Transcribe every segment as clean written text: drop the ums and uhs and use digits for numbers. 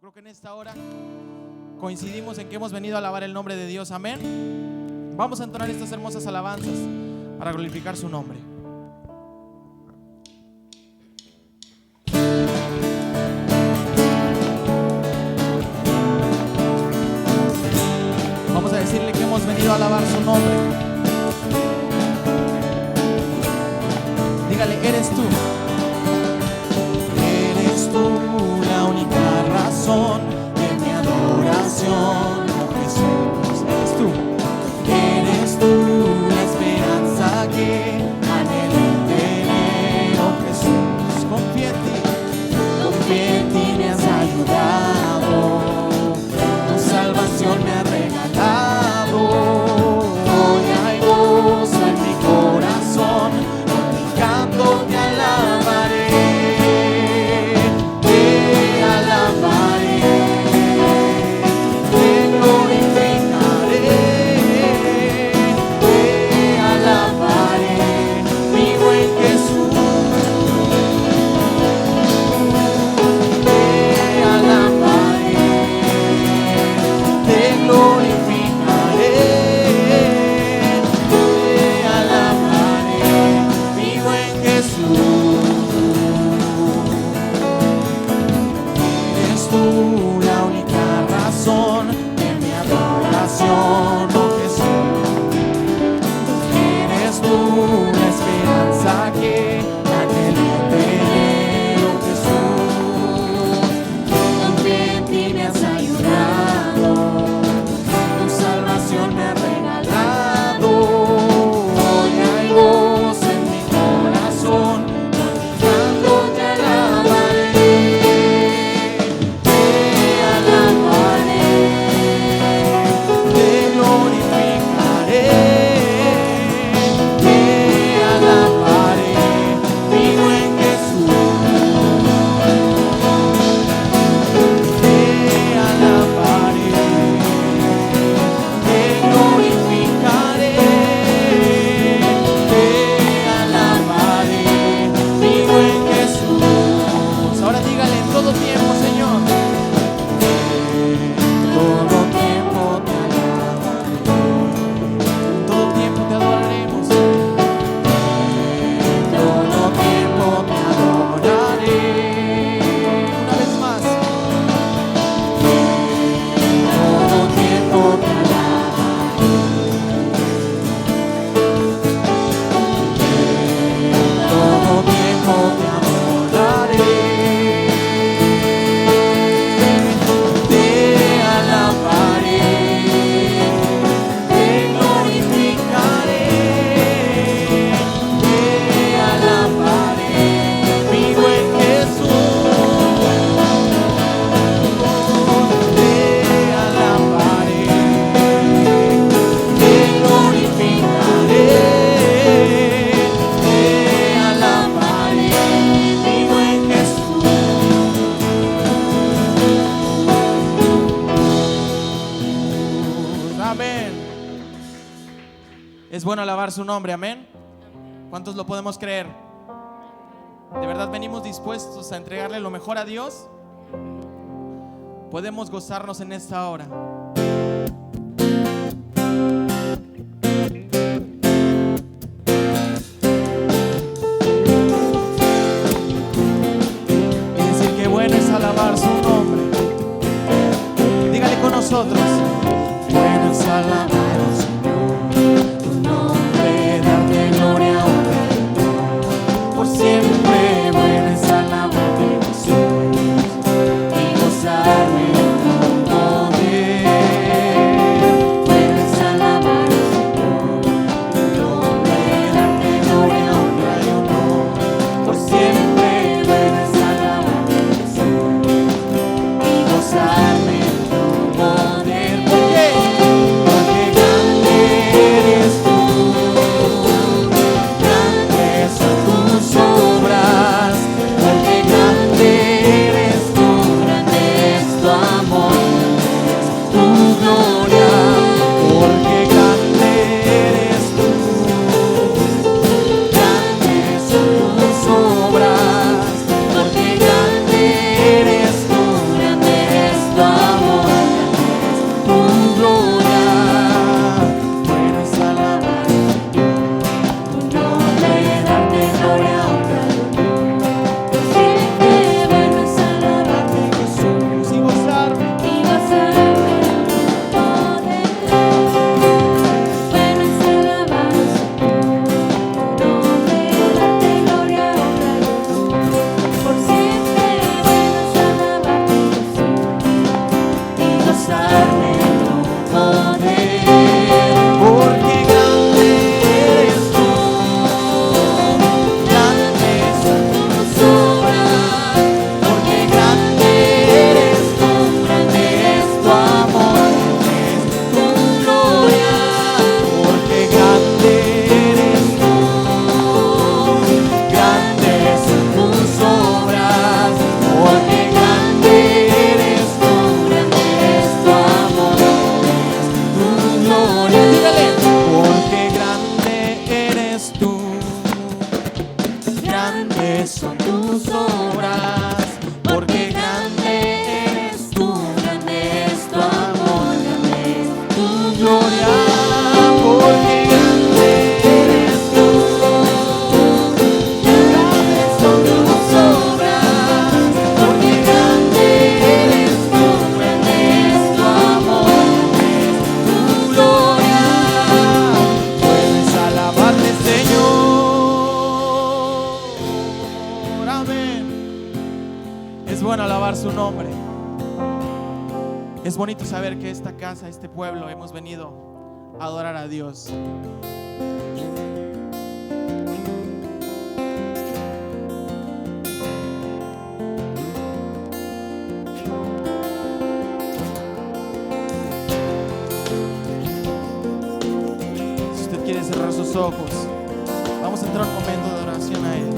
creo que en esta hora coincidimos en que hemos venido a alabar el nombre de Dios. Amén. Vamos a entonar estas hermosas alabanzas para glorificar su nombre. Vamos a decirle que hemos venido a alabar su nombre. Dígale, eres tú. Eres tú la única razón de mi adoración, oh Jesús. Eres tú la esperanza que anhelo tener, oh Jesús. Confía en ti me has ayudado, tu salvación me ha regalado. Hoy hay gozo en mi corazón, con mi canto te alabaré. Bueno, alabar su nombre, amén. ¿Cuántos lo podemos creer? ¿De verdad venimos dispuestos a entregarle lo mejor a Dios? Podemos gozarnos en esta hora. Y decir que bueno es alabar su nombre. Dígale con nosotros: bueno es alabar su nombre. Por siempre bueno es alabarte, Jesús, y gozarme en tu poder. Bueno es alabar al Señor, tu nombre, darte gloria, honra y honor. Por siempre bueno es alabarte, Jesús, y gozarme en tu poder. Porque Es bonito saber que esta casa, este pueblo, hemos venido a adorar a Dios. Si usted quiere cerrar sus ojos, vamos a entrar a un momento de oración a Él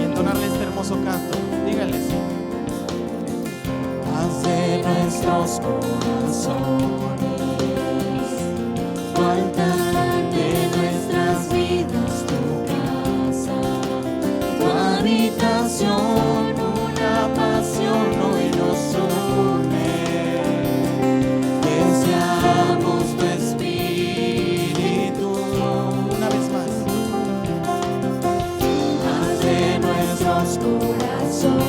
y entonarle este hermoso canto. Dígale: haz de nuestros corazones tu altar, de nuestras vidas tu casa, tu habitación, una pasión hoy nos une. Deseamos tu espíritu. Una vez más. Haz de nuestros corazones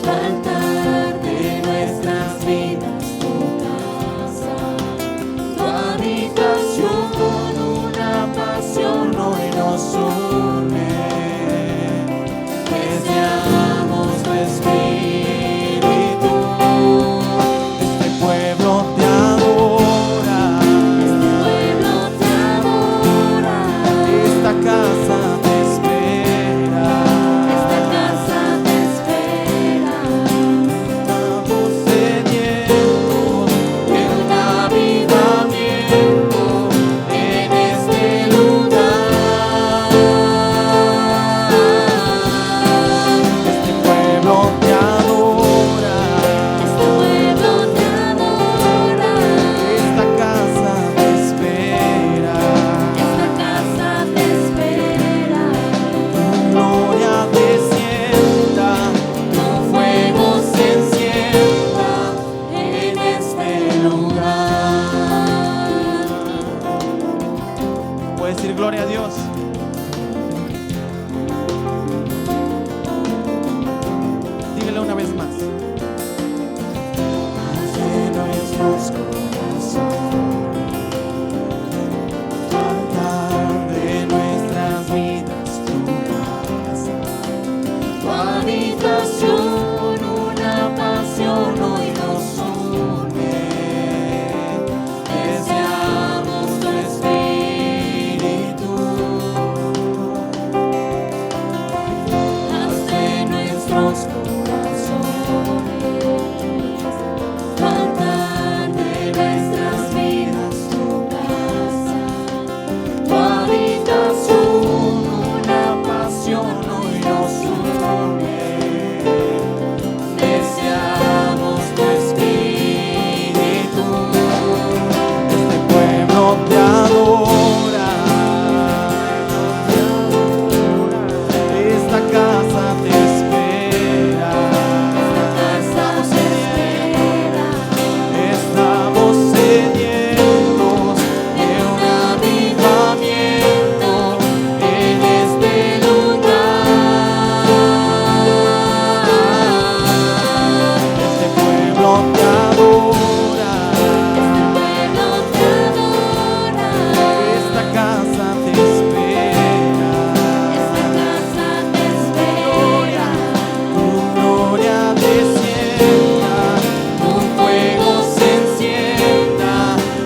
tu altar, de nuestras vidas tu casa, tu habitación, una pasión hoy nos une. Deseamos tu espíritu. Este pueblo te adora, este pueblo te adora. Esta casa te espera, esta casa te espera. Estamos sedientos de un avivamiento en este lugar. Este pueblo te adora, este pueblo te adora. Esta casa te espera, esta casa te espera. Tu gloria descienda, tu fuego se encienda en este lugar. Puedes decir gloria a Dios. Dígale una vez más. Haz de nuestros corazones tu altar, de nuestras vidas tu casa, tu habitación, una pasión hoy nos une. Deseamos tu espíritu. Haz de nuestros corazones tu altar, de nuestras vidas tu casa, tu habitación, una pasión hoy nos une. Deseamos tu espíritu. Este pueblo te adora, esta casa te espera, esta casa te espera. Estamos sedientos de un avivamiento en este lugar. Este pueblo te adora, este pueblo te adora. Esta casa te espera, esta casa te espera. Tu gloria descienda, tu fuego se encienda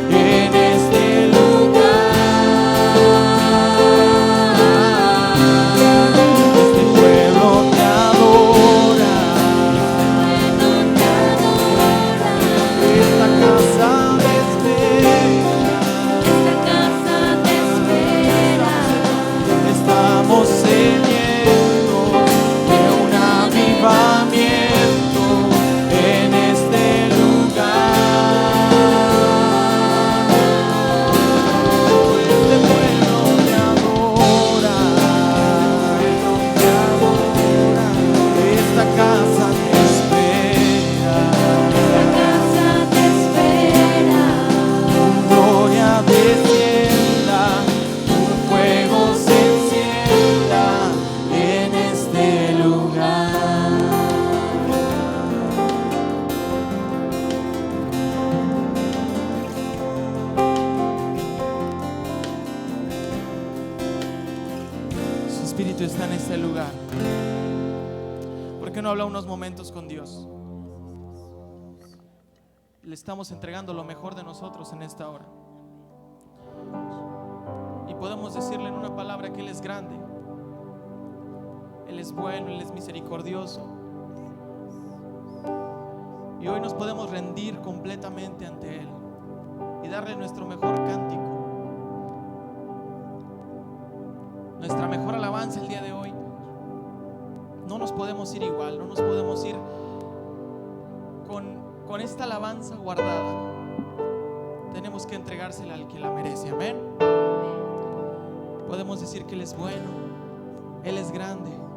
en este lugar. Este pueblo te adora, este pueblo te adora. Esta casa te espera, esta casa te espera. Estamos sedientos de un avivamiento en este lugar. Este pueblo te adora, te adora. Esta casa te espera, esta casa te espera. Tu gloria descienda, tu fuego se encienda en este lugar. Su espíritu está en este lugar. ¿Por qué no habla unos momentos con Dios? le estamos entregando lo mejor de nosotros en esta hora. Y podemos decirle en una palabra que Él es grande, Él es bueno, Él es misericordioso. Y hoy nos podemos rendir completamente ante Él y darle nuestro mejor cántico, nuestra mejor alabanza el día de hoy. No nos podemos ir igual, no nos podemos ir con esta alabanza guardada. Tenemos que entregársela al que la merece, amén. Podemos decir que Él es bueno, Él es grande.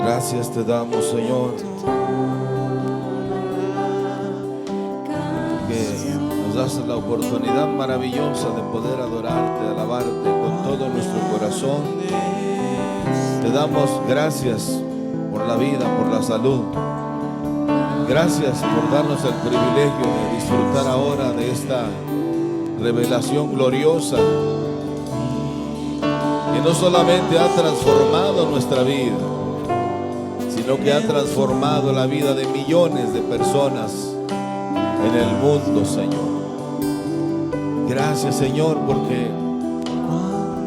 Gracias te damos, Señor, que nos das la oportunidad maravillosa de poder adorarte, alabarte con todo nuestro corazón. Te damos gracias por la vida, por la salud. Gracias por darnos el privilegio de disfrutar ahora de esta revelación gloriosa que no solamente ha transformado nuestra vida, sino que ha transformado la vida de millones de personas en el mundo, Señor. Gracias, Señor, porque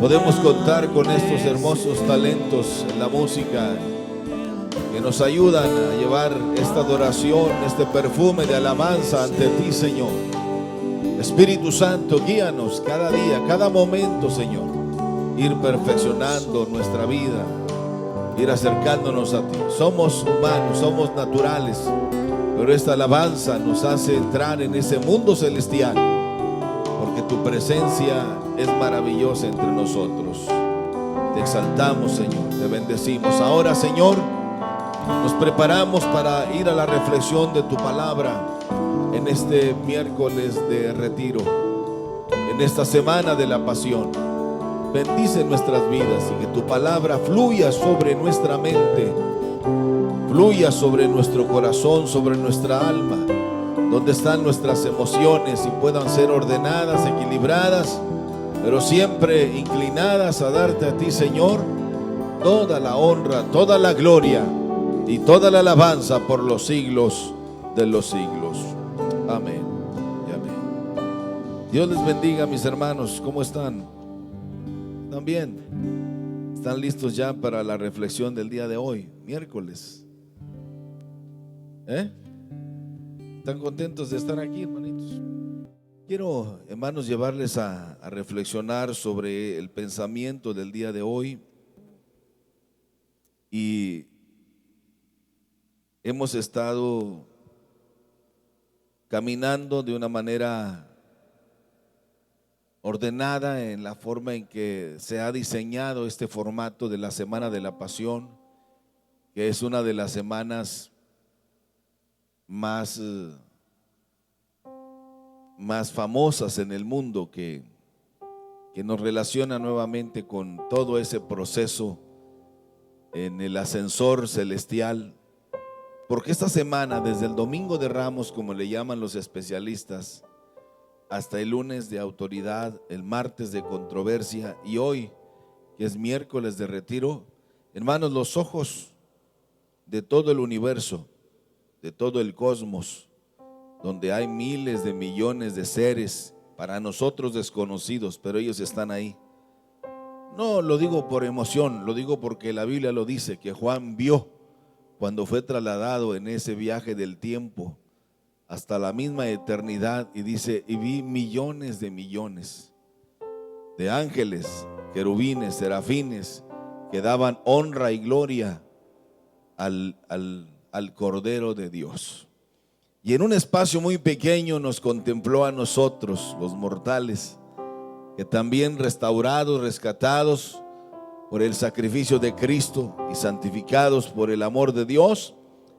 podemos contar con estos hermosos talentos en la música que nos ayudan a llevar esta adoración, este perfume de alabanza ante ti, Señor. Espíritu Santo, guíanos cada día, cada momento, Señor, ir perfeccionando nuestra vida, ir acercándonos a ti. Somos humanos, somos naturales, pero esta alabanza nos hace entrar en ese mundo celestial, porque tu presencia es maravillosa entre nosotros. Te exaltamos, Señor, te bendecimos. Ahora, Señor, nos preparamos para ir a la reflexión de tu palabra en este miércoles de retiro, en esta semana de la pasión. Bendice nuestras vidas y que tu palabra fluya sobre nuestra mente, fluya sobre nuestro corazón, sobre nuestra alma, donde están nuestras emociones y puedan ser ordenadas, equilibradas, pero siempre inclinadas a darte a ti, Señor, toda la honra, toda la gloria y toda la alabanza por los siglos de los siglos. Amén y amén. Dios les bendiga, mis hermanos. ¿Cómo están? ¿Están bien? ¿Están listos ya para la reflexión del día de hoy, miércoles? ¿Están contentos de estar aquí, hermanitos? Quiero, hermanos, llevarles a reflexionar sobre el pensamiento del día de hoy. Y hemos estado caminando de una manera ordenada en la forma en que se ha diseñado este formato de la Semana de la Pasión, que es una de las semanas más famosas en el mundo, que nos relaciona nuevamente con todo ese proceso en el ascensor celestial. Porque esta semana, desde el Domingo de Ramos, como le llaman los especialistas, hasta el lunes de autoridad, el martes de controversia y hoy, que es miércoles de retiro, hermanos, los ojos de todo el universo, de todo el cosmos, donde hay miles de millones de seres para nosotros desconocidos, pero ellos están ahí. No lo digo por emoción, lo digo porque la Biblia lo dice, que Juan vio cuando fue trasladado en ese viaje del tiempo hasta la misma eternidad, y dice, y vi millones de ángeles, querubines, serafines, que daban honra y gloria al Cordero de Dios. Y en un espacio muy pequeño nos contempló a nosotros, los mortales, que también restaurados, rescatados por el sacrificio de Cristo y santificados por el amor de Dios,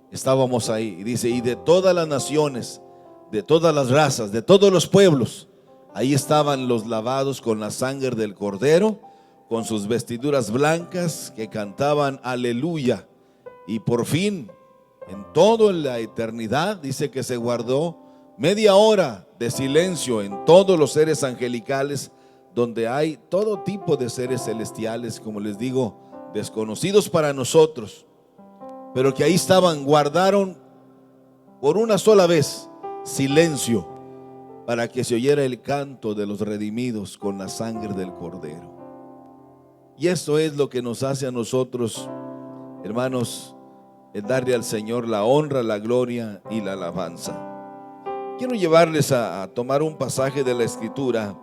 estábamos ahí. Y dice, y de todas las naciones, de todas las razas, de todos los pueblos, ahí estaban los lavados con la sangre del Cordero, con sus vestiduras blancas, que cantaban aleluya. Y por fin, en toda la eternidad, dice que se guardó media hora de silencio en todos los seres angelicales, donde hay todo tipo de seres celestiales, como les digo, desconocidos para nosotros, pero que ahí estaban, guardaron por una sola vez silencio para que se oyera el canto de los redimidos con la sangre del Cordero. Y esto es lo que nos hace a nosotros, hermanos, el darle al Señor la honra, la gloria y la alabanza. Quiero llevarles a tomar un pasaje de la Escritura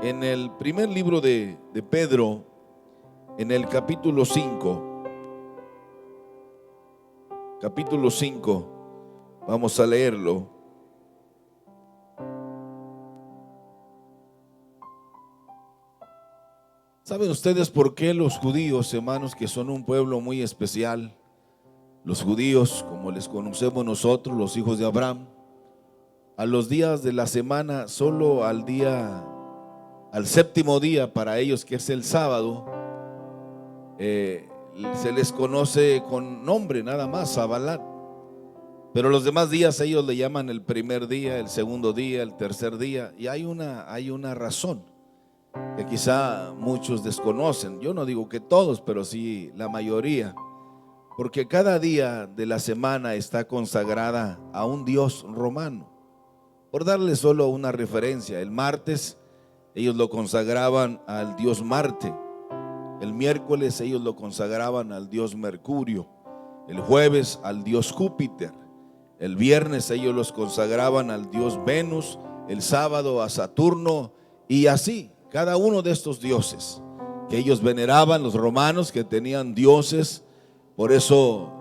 en el primer libro de Pedro, en el capítulo 5. Capítulo 5, vamos a leerlo. ¿Saben ustedes por qué los judíos, hermanos, que son un pueblo muy especial, los judíos, como les conocemos nosotros, los hijos de Abraham, a los días de la semana, solo al séptimo día para ellos, que es el sábado, se les conoce con nombre nada más, Sabalat? Pero los demás días ellos le llaman el primer día, el segundo día, el tercer día, y hay una razón que quizá muchos desconocen. Yo no digo que todos, pero sí la mayoría, porque cada día de la semana está consagrada a un dios romano. Por darle solo una referencia, el martes ellos lo consagraban al dios Marte, el miércoles ellos lo consagraban al dios Mercurio, el jueves al dios Júpiter, el viernes ellos los consagraban al dios Venus, el sábado a Saturno, y así cada uno de estos dioses que ellos veneraban, los romanos que tenían dioses. Por eso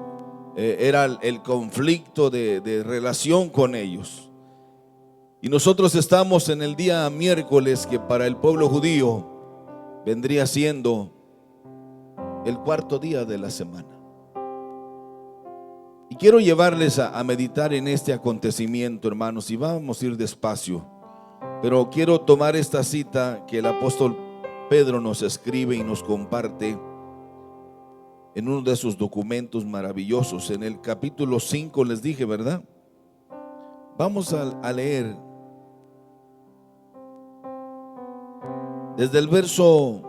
era el conflicto de relación con ellos. Y nosotros estamos en el día miércoles, que para el pueblo judío vendría siendo el cuarto día de la semana. Y quiero llevarles a meditar en este acontecimiento, hermanos, y vamos a ir despacio. Pero quiero tomar esta cita que el apóstol Pedro nos escribe y nos comparte en uno de sus documentos maravillosos. En el capítulo 5 les dije, ¿verdad? Vamos a leer desde el verso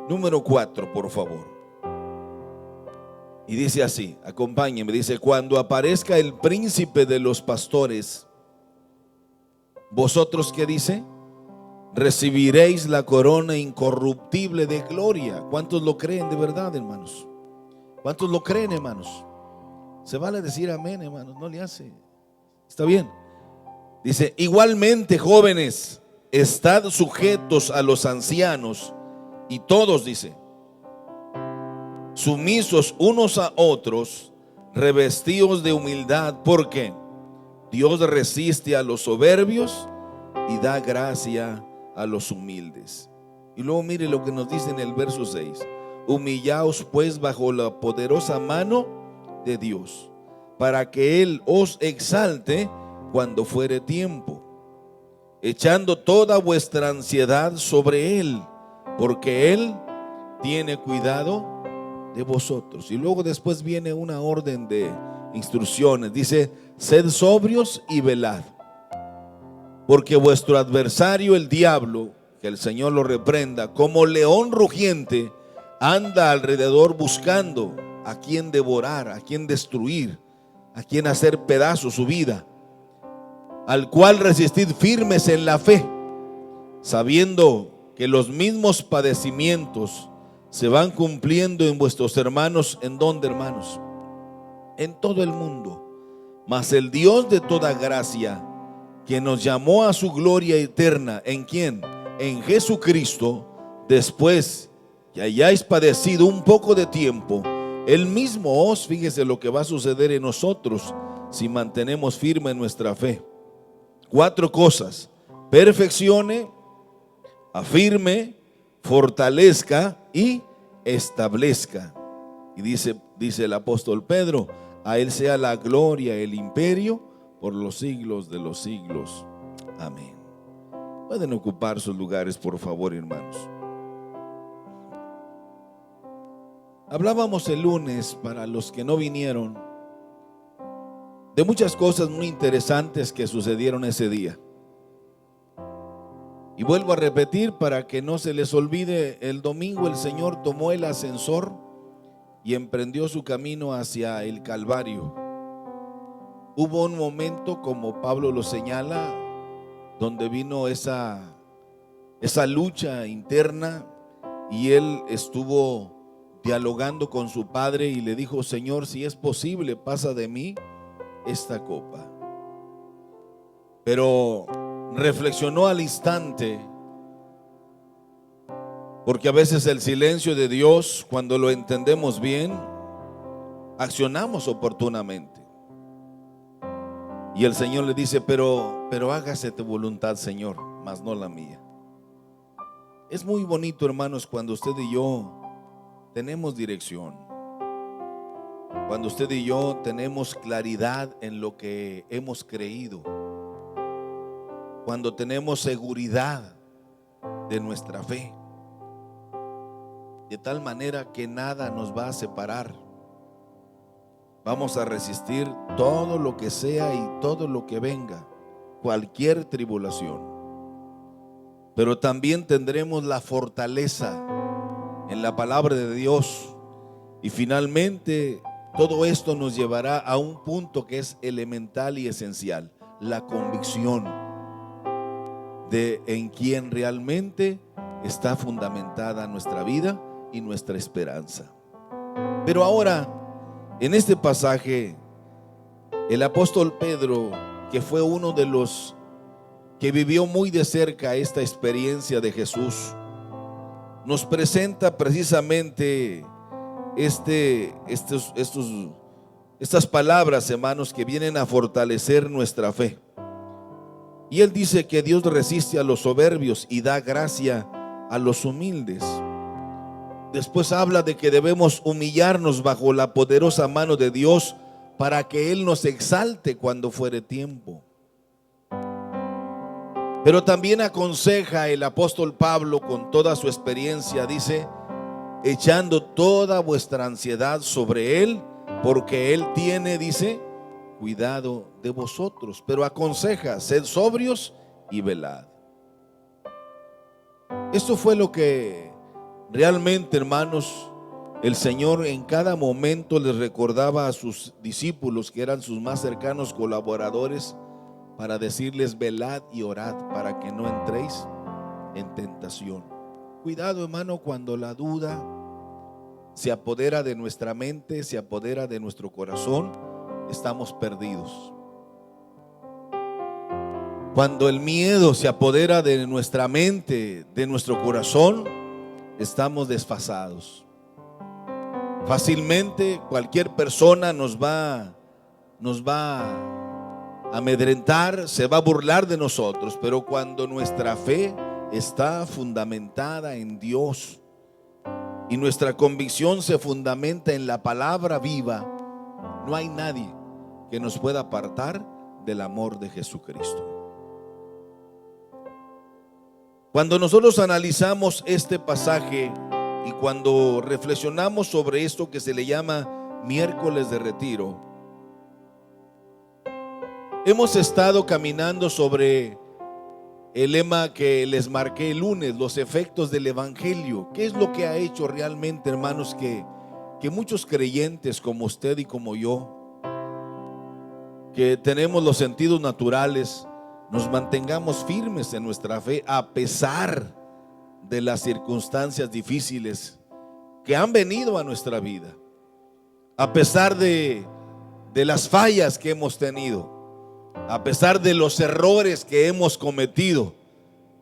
número 4, por favor. Y dice así, acompáñenme, dice: cuando aparezca el príncipe de los pastores, vosotros, ¿qué dice? Recibiréis la corona incorruptible de gloria. ¿Cuántos lo creen de verdad, hermanos? ¿Cuántos lo creen, hermanos? Se vale decir amén, hermanos, no le hace. Está bien. Dice: igualmente, jóvenes, estad sujetos a los ancianos, y todos, dice, sumisos unos a otros, revestidos de humildad, porque Dios resiste a los soberbios y da gracia a los humildes. Y luego mire lo que nos dice en el verso 6: humillaos pues bajo la poderosa mano de Dios, para que Él os exalte cuando fuere tiempo, echando toda vuestra ansiedad sobre Él, porque Él tiene cuidado de vosotros. Y luego después viene una orden de instrucciones. Dice: sed sobrios y velad, porque vuestro adversario el diablo, que el Señor lo reprenda, como león rugiente, anda alrededor buscando a quien devorar, a quien destruir, a quien hacer pedazos su vida. Al cual resistid firmes en la fe, sabiendo que los mismos padecimientos se van cumpliendo en vuestros hermanos. ¿En dónde, hermanos? En todo el mundo. Mas el Dios de toda gracia, que nos llamó a su gloria eterna, ¿en quién? En Jesucristo, después que hayáis padecido un poco de tiempo, Él mismo os, fíjese lo que va a suceder en nosotros si mantenemos firme nuestra fe. 4 cosas: perfeccione, afirme, fortalezca y establezca. Y dice el apóstol Pedro: a Él sea la gloria, el imperio, por los siglos de los siglos. Amén. Pueden ocupar sus lugares, por favor, hermanos. Hablábamos el lunes, para los que no vinieron, de muchas cosas muy interesantes que sucedieron ese día. Y vuelvo a repetir para que no se les olvide: el domingo el Señor tomó el ascensor y emprendió su camino hacia el Calvario. Hubo un momento, como Pablo lo señala, donde vino esa lucha interna, y él estuvo dialogando con su Padre y le dijo: Señor, si es posible, pasa de mí esta copa. Pero reflexionó al instante, porque a veces el silencio de Dios, cuando lo entendemos bien, accionamos oportunamente. Y el Señor le dice: pero hágase tu voluntad, Señor, mas no la mía. Es muy bonito, hermanos, cuando usted y yo tenemos dirección, cuando usted y yo tenemos claridad en lo que hemos creído, cuando tenemos seguridad de nuestra fe, de tal manera que nada nos va a separar. Vamos a resistir todo lo que sea y todo lo que venga, cualquier tribulación. Pero también tendremos la fortaleza en la palabra de Dios. Y finalmente todo esto nos llevará a un punto que es elemental y esencial: la convicción de en quién realmente está fundamentada nuestra vida y nuestra esperanza. Pero ahora, en este pasaje, el apóstol Pedro, que fue uno de los que vivió muy de cerca esta experiencia de Jesús, nos presenta precisamente estas palabras, hermanos, que vienen a fortalecer nuestra fe. Y él dice que Dios resiste a los soberbios y da gracia a los humildes. Después habla de que debemos humillarnos bajo la poderosa mano de Dios para que Él nos exalte cuando fuere tiempo. Pero también aconseja el apóstol Pablo con toda su experiencia, dice: echando toda vuestra ansiedad sobre Él, porque Él tiene, dice, cuidado de vosotros. Pero aconseja: sed sobrios y velad. Esto fue lo que realmente, hermanos, el Señor en cada momento les recordaba a sus discípulos, que eran sus más cercanos colaboradores, para decirles: velad y orad para que no entréis en tentación. Cuidado, hermano, cuando la duda se apodera de nuestra mente, se apodera de nuestro corazón, estamos perdidos. Cuando el miedo se apodera de nuestra mente, de nuestro corazón, estamos desfasados. Fácilmente cualquier persona nos va a amedrentar, se va a burlar de nosotros. Pero cuando nuestra fe está fundamentada en Dios y nuestra convicción se fundamenta en la palabra viva, no hay nadie que nos pueda apartar del amor de Jesucristo. Cuando nosotros analizamos este pasaje y cuando reflexionamos sobre esto que se le llama miércoles de retiro, hemos estado caminando sobre el lema que les marqué el lunes: los efectos del evangelio. ¿Qué es lo que ha hecho realmente, hermanos, que muchos creyentes como usted y como yo, que tenemos los sentidos naturales, nos mantengamos firmes en nuestra fe a pesar de las circunstancias difíciles que han venido a nuestra vida, a pesar de las fallas que hemos tenido, a pesar de los errores que hemos cometido?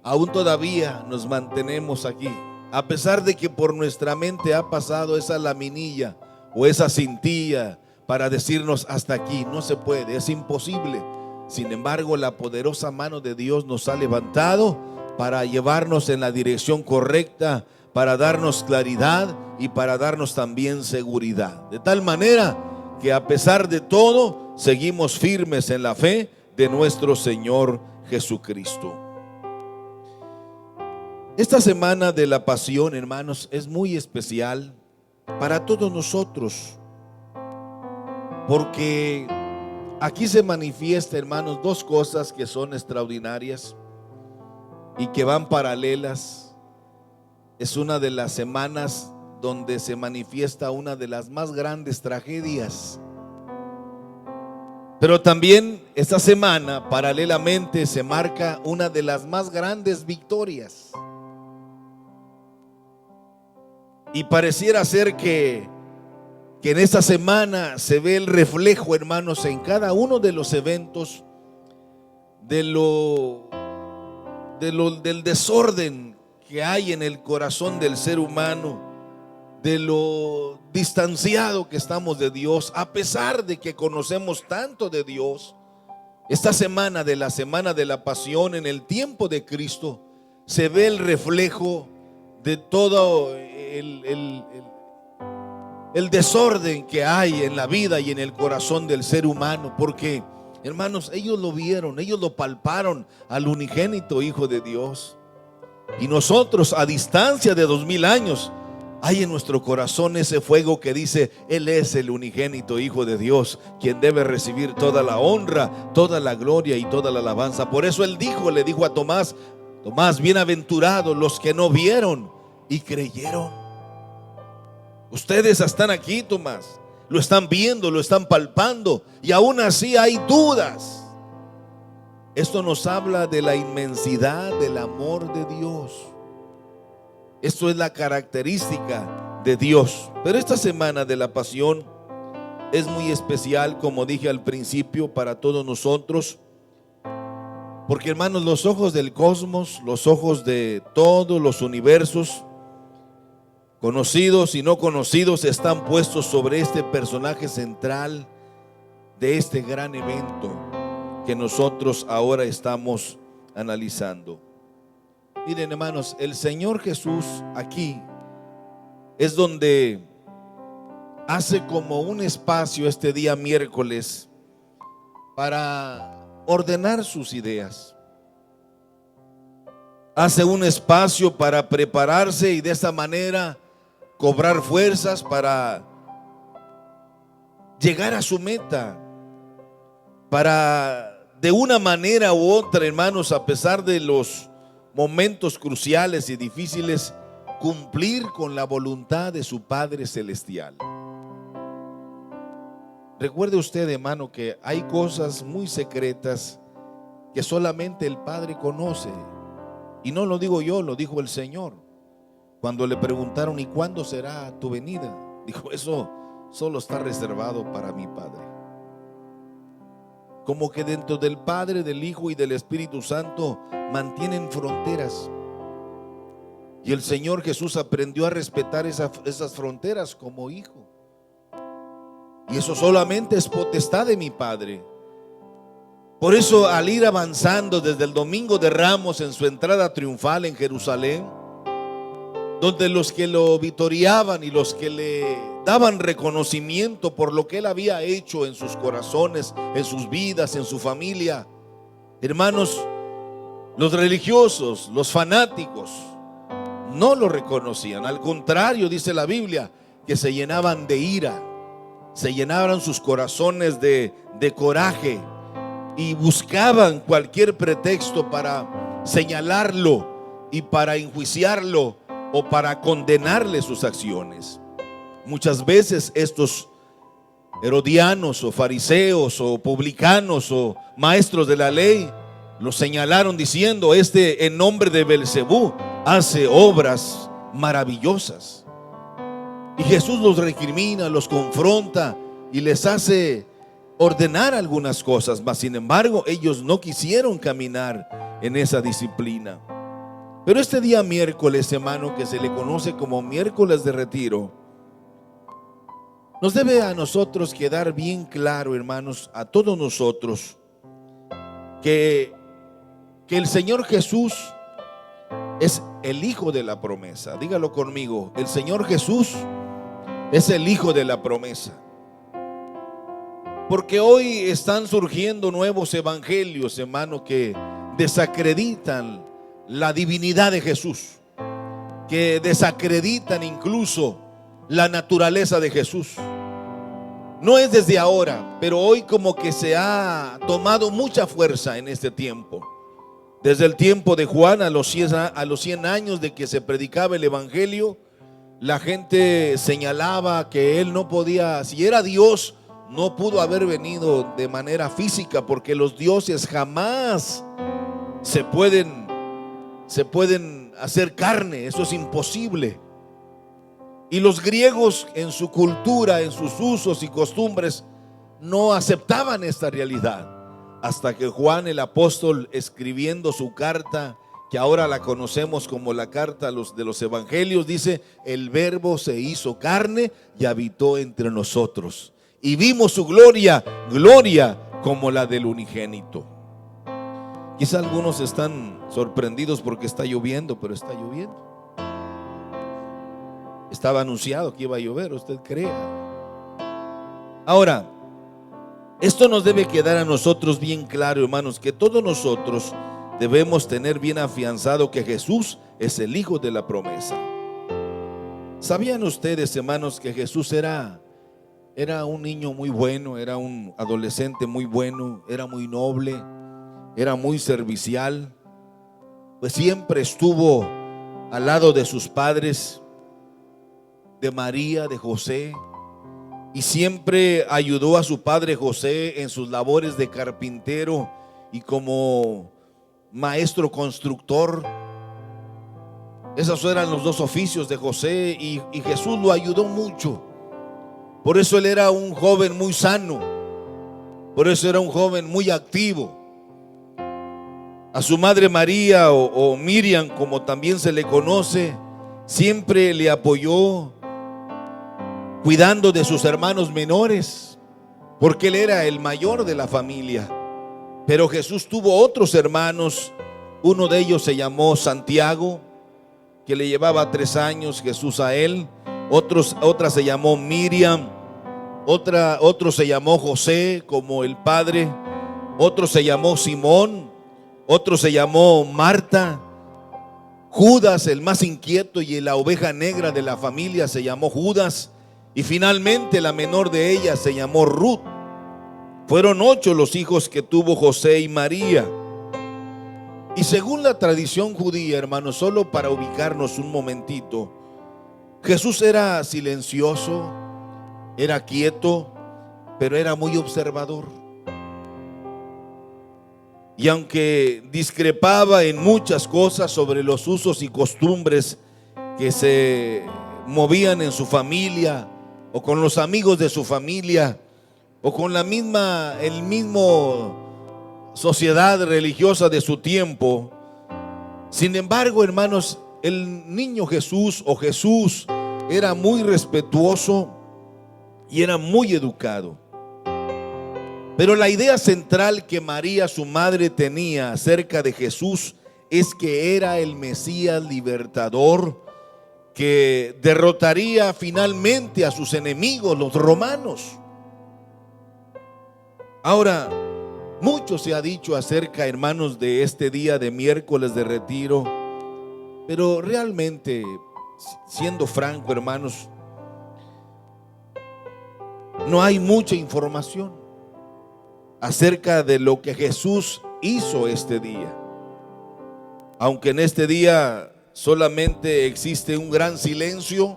Aún todavía nos mantenemos aquí, a pesar de que por nuestra mente ha pasado esa laminilla o esa cintilla para decirnos: hasta aquí, no se puede, es imposible. Sin embargo, la poderosa mano de Dios nos ha levantado para llevarnos en la dirección correcta, para darnos claridad y para darnos también seguridad. De tal manera que a pesar de todo, seguimos firmes en la fe de nuestro Señor Jesucristo. Esta semana de la Pasión, hermanos, es muy especial para todos nosotros, porque aquí se manifiesta, hermanos, dos cosas que son extraordinarias y que van paralelas. Es una de las semanas donde se manifiesta una de las más grandes tragedias. Pero también esta semana paralelamente se marca una de las más grandes victorias. Y pareciera ser que en esta semana se ve el reflejo, hermanos, en cada uno de los eventos del desorden que hay en el corazón del ser humano, de lo distanciado que estamos de Dios, a pesar de que conocemos tanto de Dios. Esta semana de la Semana de la Pasión, en el tiempo de Cristo, se ve el reflejo de todo el desorden que hay en la vida y en el corazón del ser humano, porque, hermanos, ellos lo vieron, ellos lo palparon al unigénito Hijo de Dios. Y nosotros, a distancia de 2000 años, hay en nuestro corazón ese fuego que dice: Él es el unigénito Hijo de Dios, quien debe recibir toda la honra, toda la gloria y toda la alabanza. Por eso Él le dijo a Tomás: Tomás, bienaventurados los que no vieron y creyeron. Ustedes están aquí, Tomás, lo están viendo, lo están palpando, y aún así hay dudas. Esto nos habla de la inmensidad del amor de Dios. Esto es la característica de Dios. Pero esta semana de la Pasión es muy especial, como dije al principio, para todos nosotros, porque, hermanos, los ojos del cosmos, los ojos de todos los universos, conocidos y no conocidos, están puestos sobre este personaje central de este gran evento que nosotros ahora estamos analizando. Miren, hermanos, el Señor Jesús aquí es donde hace como un espacio este día miércoles para ordenar sus ideas. Hace un espacio para prepararse y de esa manera cobrar fuerzas para llegar a su meta, para de una manera u otra, hermanos, a pesar de los momentos cruciales y difíciles, cumplir con la voluntad de su Padre Celestial. Recuerde usted, hermano, que hay cosas muy secretas que solamente el Padre conoce. Y no lo digo yo, lo dijo el Señor. Cuando le preguntaron: ¿y cuándo será tu venida? Dijo: eso solo está reservado para mi Padre. Como que dentro del Padre, del Hijo y del Espíritu Santo mantienen fronteras. Y el Señor Jesús aprendió a respetar esas fronteras como hijo. Y eso solamente es potestad de mi Padre. Por eso, al ir avanzando desde el Domingo de Ramos en su entrada triunfal en Jerusalén, donde los que lo vitoreaban y los que le daban reconocimiento por lo que Él había hecho en sus corazones, en sus vidas, en su familia, hermanos, los religiosos, los fanáticos, no lo reconocían. Al contrario, dice la Biblia, que se llenaban de ira, se llenaban sus corazones de coraje y buscaban cualquier pretexto para señalarlo y para enjuiciarlo o para condenarle sus acciones. Muchas veces estos herodianos o fariseos o publicanos o maestros de la ley lo señalaron diciendo: este en nombre de Belcebú hace obras maravillosas. Y Jesús los recrimina, los confronta y les hace ordenar algunas cosas, mas sin embargo ellos no quisieron caminar en esa disciplina. Pero este día miércoles, hermano, que se le conoce como miércoles de retiro, nos debe a nosotros quedar bien claro, hermanos, a todos nosotros, que el Señor Jesús es el Hijo de la promesa. Dígalo conmigo: el Señor Jesús es el Hijo de la promesa. Porque hoy están surgiendo nuevos evangelios, hermano, que desacreditan la divinidad de Jesús, que desacreditan incluso la naturaleza de Jesús. No es desde ahora, pero hoy como que se ha tomado mucha fuerza en este tiempo. Desde el tiempo de Juan, a los 100 años de que se predicaba el evangelio, la gente señalaba que él no podía, si era Dios, no pudo haber venido de manera física, porque los dioses jamás se pueden hacer carne, eso es imposible. Y los griegos, en su cultura, en sus usos y costumbres, no aceptaban esta realidad, hasta que Juan el apóstol, escribiendo su carta, que ahora la conocemos como la carta de los evangelios, dice: el verbo se hizo carne y habitó entre nosotros, y vimos su gloria, gloria como la del unigénito. Quizá algunos están sorprendidos porque está lloviendo, pero está lloviendo. Estaba anunciado que iba a llover, usted crea. Ahora, esto nos debe quedar a nosotros bien claro, hermanos, que todos nosotros debemos tener bien afianzado que Jesús es el Hijo de la promesa. ¿Sabían ustedes, hermanos, que Jesús era un niño muy bueno, era un adolescente muy bueno, era muy noble, era muy servicial? Pues siempre estuvo al lado de sus padres, de María, de José, y siempre ayudó a su padre José en sus labores de carpintero y como maestro constructor. Esos eran los dos oficios de José, y Jesús lo ayudó mucho. Por eso él era un joven muy sano, por eso era un joven muy activo. A su madre María o Miriam, como también se le conoce, siempre le apoyó cuidando de sus hermanos menores, porque él era el mayor de la familia. Pero Jesús tuvo otros hermanos. Uno de ellos se llamó Santiago, que le llevaba 3 años Jesús a él. Otra se llamó Miriam. Otro se llamó José, como el padre. Otro se llamó Simón. Otro se llamó Marta. Judas, el más inquieto y la oveja negra de la familia, se llamó Judas. Y finalmente la menor de ellas se llamó Ruth. Fueron 8 los hijos que tuvo José y María. Y según la tradición judía, hermanos, solo para ubicarnos un momentito, Jesús era silencioso, era quieto, pero era muy observador. Y aunque discrepaba en muchas cosas sobre los usos y costumbres que se movían en su familia, o con los amigos de su familia, o con el mismo sociedad religiosa de su tiempo, sin embargo, hermanos, el niño Jesús o Jesús era muy respetuoso y era muy educado. Pero la idea central que María, su madre, tenía acerca de Jesús es que era el Mesías libertador, que derrotaría finalmente a sus enemigos, los romanos. Ahora, mucho se ha dicho acerca, hermanos, de este día de miércoles de retiro, pero realmente, siendo franco, hermanos, no hay mucha información acerca de lo que Jesús hizo este día. Aunque en este día solamente existe un gran silencio,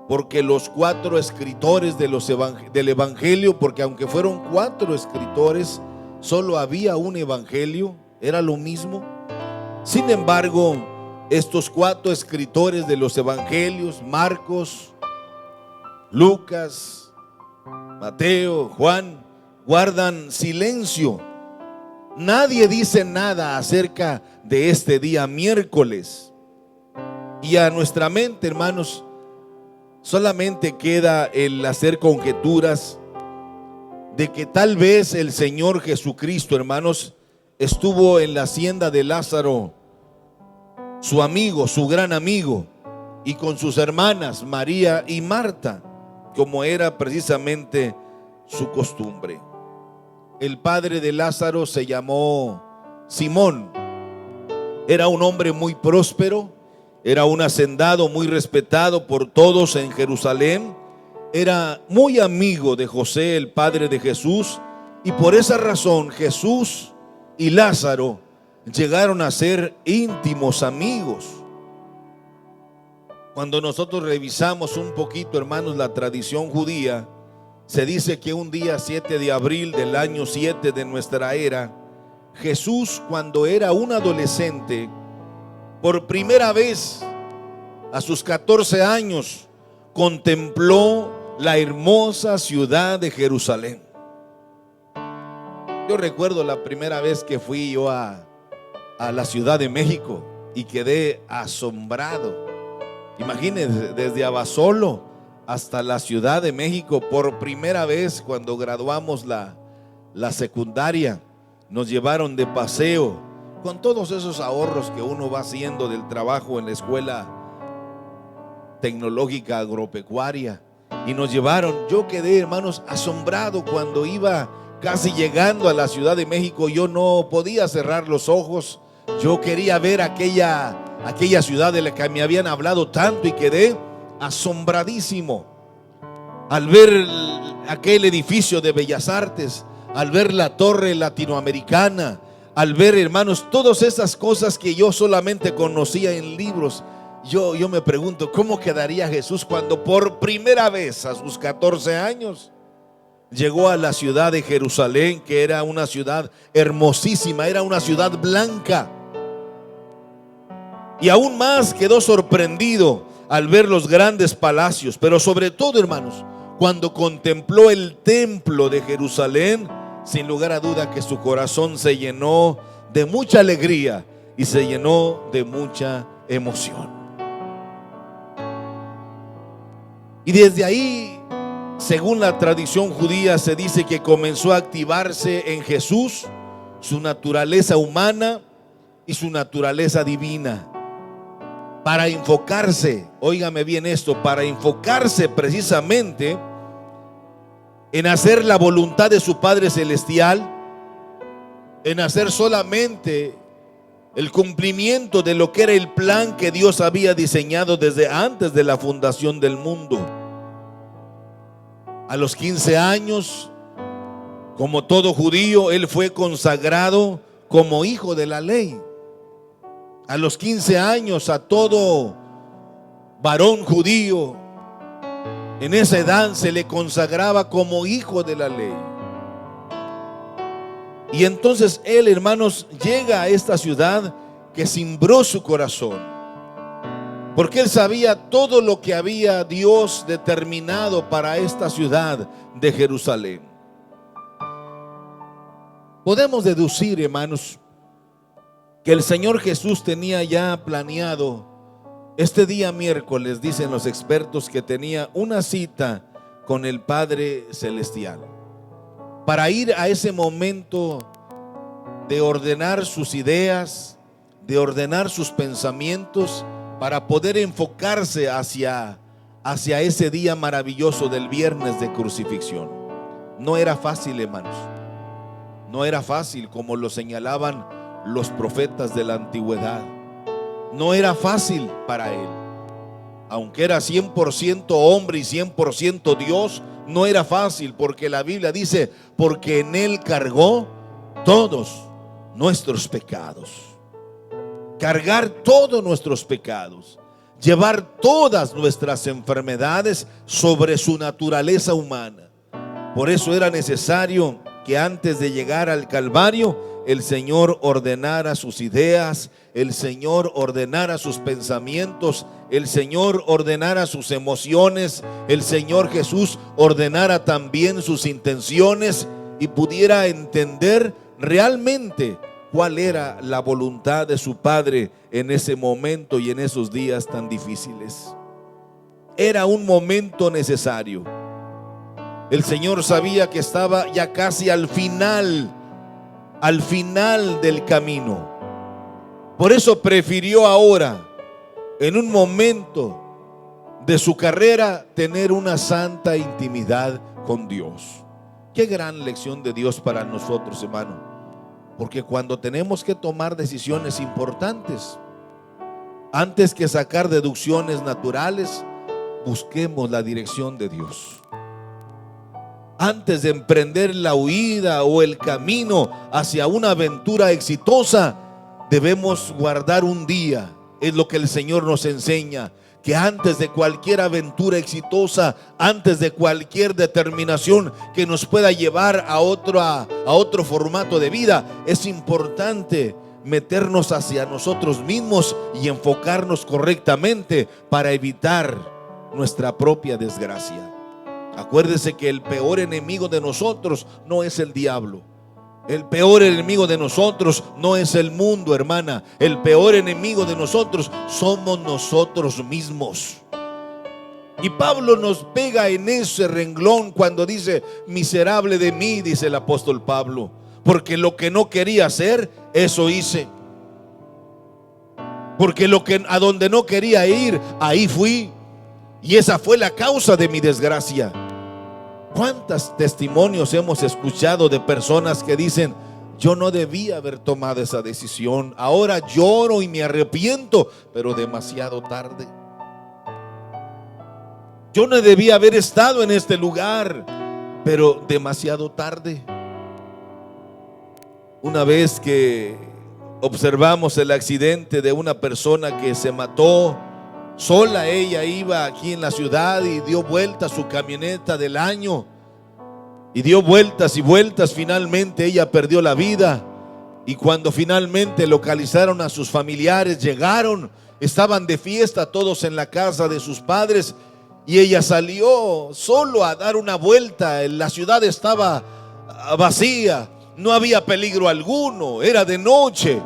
porque los 4 escritores del Evangelio, porque aunque fueron 4 escritores, solo había un Evangelio, era lo mismo. Sin embargo, estos 4 escritores de los Evangelios, Marcos, Lucas, Mateo, Juan, guardan silencio. Nadie dice nada acerca de este día miércoles. Y a nuestra mente, hermanos, solamente queda el hacer conjeturas de que tal vez el Señor Jesucristo, hermanos, estuvo en la hacienda de Lázaro, su amigo, su gran amigo, y con sus hermanas María y Marta, como era precisamente su costumbre. El padre de Lázaro se llamó Simón. Era un hombre muy próspero, era un hacendado muy respetado por todos en Jerusalén. Era muy amigo de José, el padre de Jesús, y por esa razón Jesús y Lázaro llegaron a ser íntimos amigos. Cuando nosotros revisamos un poquito, hermanos, la tradición judía, se dice que un día 7 de abril del año 7 de nuestra era, Jesús, cuando era un adolescente, por primera vez a sus 14 años, contempló la hermosa ciudad de Jerusalén. Yo recuerdo la primera vez que fui yo a la Ciudad de México y quedé asombrado. Imagínense, desde Abasolo hasta la Ciudad de México, por primera vez cuando graduamos la secundaria, nos llevaron de paseo con todos esos ahorros que uno va haciendo del trabajo en la escuela tecnológica agropecuaria y nos llevaron. Yo quedé, hermanos, asombrado cuando iba casi llegando a la Ciudad de México. Yo no podía cerrar los ojos. Yo quería ver aquella ciudad de la que me habían hablado tanto y quedé asombradísimo al ver aquel edificio de Bellas Artes, al ver la torre latinoamericana, al ver, hermanos, todas esas cosas que yo solamente conocía en libros. Yo me pregunto, ¿cómo quedaría Jesús cuando por primera vez a sus 14 años llegó a la ciudad de Jerusalén, que era una ciudad hermosísima, era una ciudad blanca? Y aún más quedó sorprendido al ver los grandes palacios, pero sobre todo, hermanos, cuando contempló el templo de Jerusalén, sin lugar a duda que su corazón se llenó de mucha alegría y se llenó de mucha emoción. Y desde ahí, según la tradición judía, se dice que comenzó a activarse en Jesús su naturaleza humana y su naturaleza divina, para enfocarse, óigame bien esto, para enfocarse precisamente en hacer la voluntad de su Padre Celestial, en hacer solamente el cumplimiento de lo que era el plan que Dios había diseñado desde antes de la fundación del mundo. A los 15 años, como todo judío, él fue consagrado como hijo de la ley. A los 15 años, a todo varón judío en esa edad se le consagraba como hijo de la ley. Y entonces él, hermanos, llega a esta ciudad que cimbró su corazón, porque él sabía todo lo que había Dios determinado para esta ciudad de Jerusalén. Podemos deducir, hermanos, que el Señor Jesús tenía ya planeado este día miércoles, dicen los expertos, que tenía una cita con el Padre Celestial para ir a ese momento de ordenar sus ideas, de ordenar sus pensamientos, para poder enfocarse hacia ese día maravilloso del viernes de crucifixión. No era fácil, hermanos. No era fácil, como lo señalaban los profetas de la antigüedad. No era fácil para él. Aunque era 100% hombre y 100% Dios, no era fácil, porque la Biblia dice, porque en él cargó todos nuestros pecados. Cargar todos nuestros pecados, llevar todas nuestras enfermedades sobre su naturaleza humana. Por eso era necesario que antes de llegar al Calvario, el Señor ordenara sus ideas, el Señor ordenara sus pensamientos, el Señor ordenara sus emociones, el Señor Jesús ordenara también sus intenciones y pudiera entender realmente cuál era la voluntad de su Padre en ese momento y en esos días tan difíciles. Era un momento necesario. El Señor sabía que estaba ya casi al final del camino. Por eso prefirió ahora, en un momento de su carrera, tener una santa intimidad con Dios. Qué gran lección de Dios para nosotros, hermano. Porque cuando tenemos que tomar decisiones importantes, antes que sacar deducciones naturales, busquemos la dirección de Dios. Antes de emprender la huida o el camino hacia una aventura exitosa, debemos guardar un día. Es lo que el Señor nos enseña, que antes de cualquier aventura exitosa, antes de cualquier determinación que nos pueda llevar a otro formato de vida, es importante meternos hacia nosotros mismos y enfocarnos correctamente para evitar nuestra propia desgracia. Acuérdese que el peor enemigo de nosotros no es el diablo. El peor enemigo de nosotros no es el mundo, hermana. El peor enemigo de nosotros somos nosotros mismos. Y Pablo nos pega en ese renglón cuando dice: miserable de mí, dice el apóstol Pablo, porque lo que no quería hacer, eso hice. Porque a donde no quería ir, ahí fui. y esa fue la causa de mi desgracia. ¿Cuántos testimonios hemos escuchado de personas que dicen: yo no debía haber tomado esa decisión, ahora lloro y me arrepiento, pero demasiado tarde. Yo no debía haber estado en este lugar, pero demasiado tarde. Una vez que observamos el accidente de una persona que se mató sola, ella iba aquí en la ciudad y dio vuelta su camioneta del año, y dio vueltas y vueltas. Finalmente ella perdió la vida, y cuando finalmente localizaron a sus familiares, llegaron, estaban de fiesta todos en la casa de sus padres, y ella salió solo a dar una vuelta. La ciudad estaba vacía, no había peligro alguno, era de noche.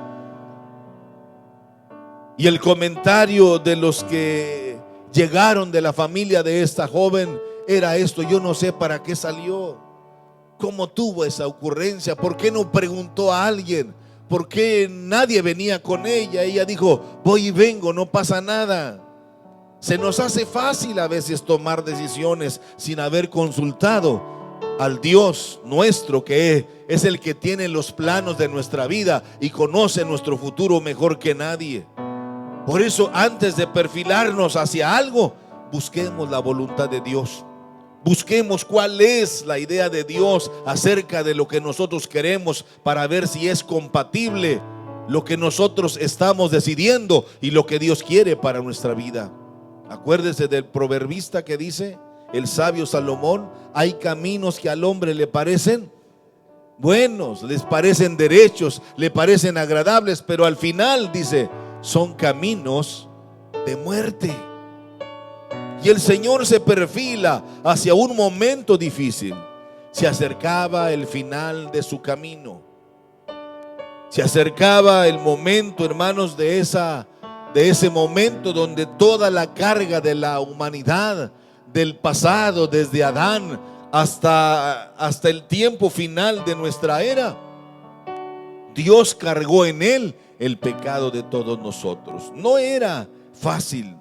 Y el comentario de los que llegaron de la familia de esta joven era esto: yo no sé para qué salió, cómo tuvo esa ocurrencia, por qué no preguntó a alguien, por qué nadie venía con ella. Ella dijo: voy y vengo, no pasa nada. Se nos hace fácil a veces tomar decisiones sin haber consultado al Dios nuestro, que es el que tiene los planos de nuestra vida y conoce nuestro futuro mejor que nadie. Por eso, antes de perfilarnos hacia algo, busquemos la voluntad de Dios. Busquemos cuál es la idea de Dios acerca de lo que nosotros queremos, para ver si es compatible lo que nosotros estamos decidiendo y lo que Dios quiere para nuestra vida. Acuérdese del proverbista que dice, el sabio Salomón: hay caminos que al hombre le parecen buenos, les parecen derechos, le parecen agradables, pero al final, dice, son caminos de muerte. Y el Señor se perfila hacia un momento difícil. Se acercaba el final de su camino. Se acercaba el momento, hermanos, de ese momento donde toda la carga de la humanidad, del pasado, desde Adán hasta el tiempo final de nuestra era, Dios cargó en él el pecado de todos nosotros. No era fácil.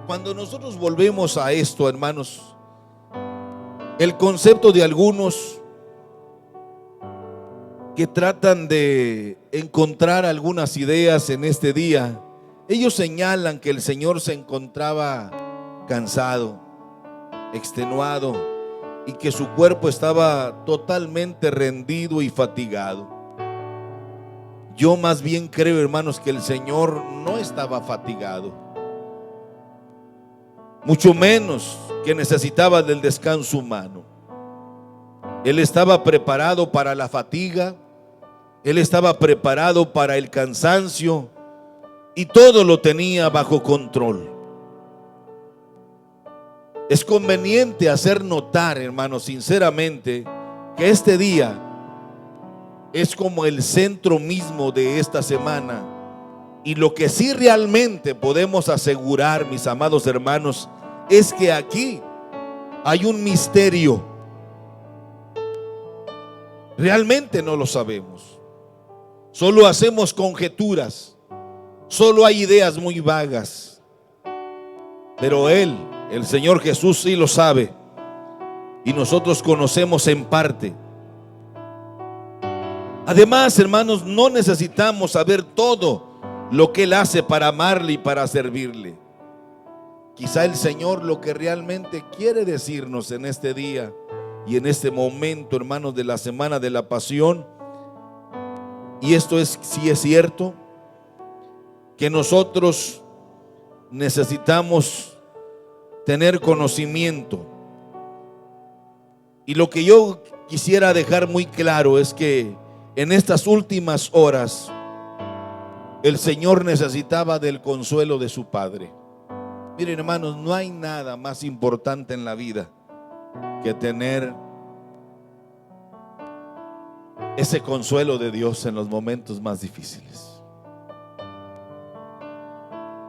Cuando nosotros volvemos a esto, hermanos, el concepto de algunos que tratan de encontrar algunas ideas en este día, ellos señalan que el Señor se encontraba cansado, extenuado, y que su cuerpo estaba totalmente rendido y fatigado. Yo más bien creo, hermanos, que el Señor no estaba fatigado, mucho menos que necesitaba del descanso humano. Él estaba preparado para la fatiga, Él estaba preparado para el cansancio, y todo lo tenía bajo control. Es conveniente hacer notar, hermanos, sinceramente, que este día es como el centro mismo de esta semana. Y lo que sí realmente podemos asegurar, mis amados hermanos, es que aquí hay un misterio. Realmente no lo sabemos. Solo hacemos conjeturas. Solo hay ideas muy vagas. Pero Él, el Señor Jesús, sí lo sabe. Y nosotros conocemos en parte. Además, hermanos, no necesitamos saber todo lo que Él hace para amarle y para servirle. Quizá el Señor lo que realmente quiere decirnos en este día y en este momento, hermanos, de la semana de la pasión, y esto es, sí es cierto, que nosotros necesitamos tener conocimiento. Y lo que yo quisiera dejar muy claro es que en estas últimas horas el Señor necesitaba del consuelo de su Padre. Miren, hermanos, no hay nada más importante en la vida que tener ese consuelo de Dios en los momentos más difíciles.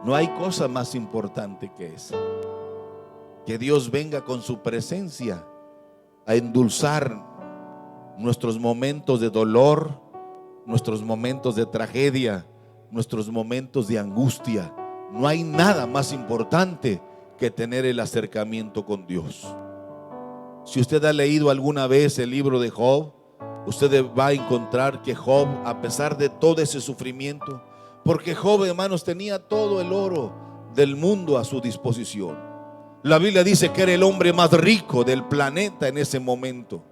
No hay cosa más importante que esa. Que Dios venga con su presencia a endulzar nuestros momentos de dolor, nuestros momentos de tragedia, nuestros momentos de angustia. No hay nada más importante que tener el acercamiento con Dios. Si usted ha leído alguna vez el libro de Job, usted va a encontrar que Job, a pesar de todo ese sufrimiento, porque Job, hermanos, tenía todo el oro del mundo a su disposición. La Biblia dice que era el hombre más rico del planeta en ese momento.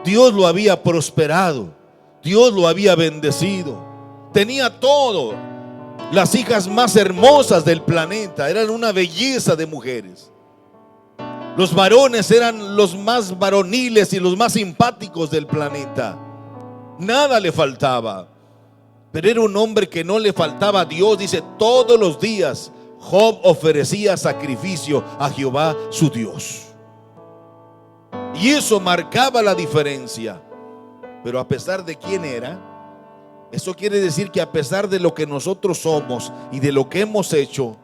Dios lo había prosperado, Dios lo había bendecido, tenía todo. Las hijas más hermosas del planeta eran una belleza de mujeres. Los varones eran los más varoniles y los más simpáticos del planeta. Nada le faltaba. Pero era un hombre que no le faltaba a Dios. Dice, todos los días Job ofrecía sacrificio a Jehová su Dios. Y eso marcaba la diferencia. Pero a pesar de quién era, eso quiere decir que a pesar de lo que nosotros somos y de lo que hemos hecho,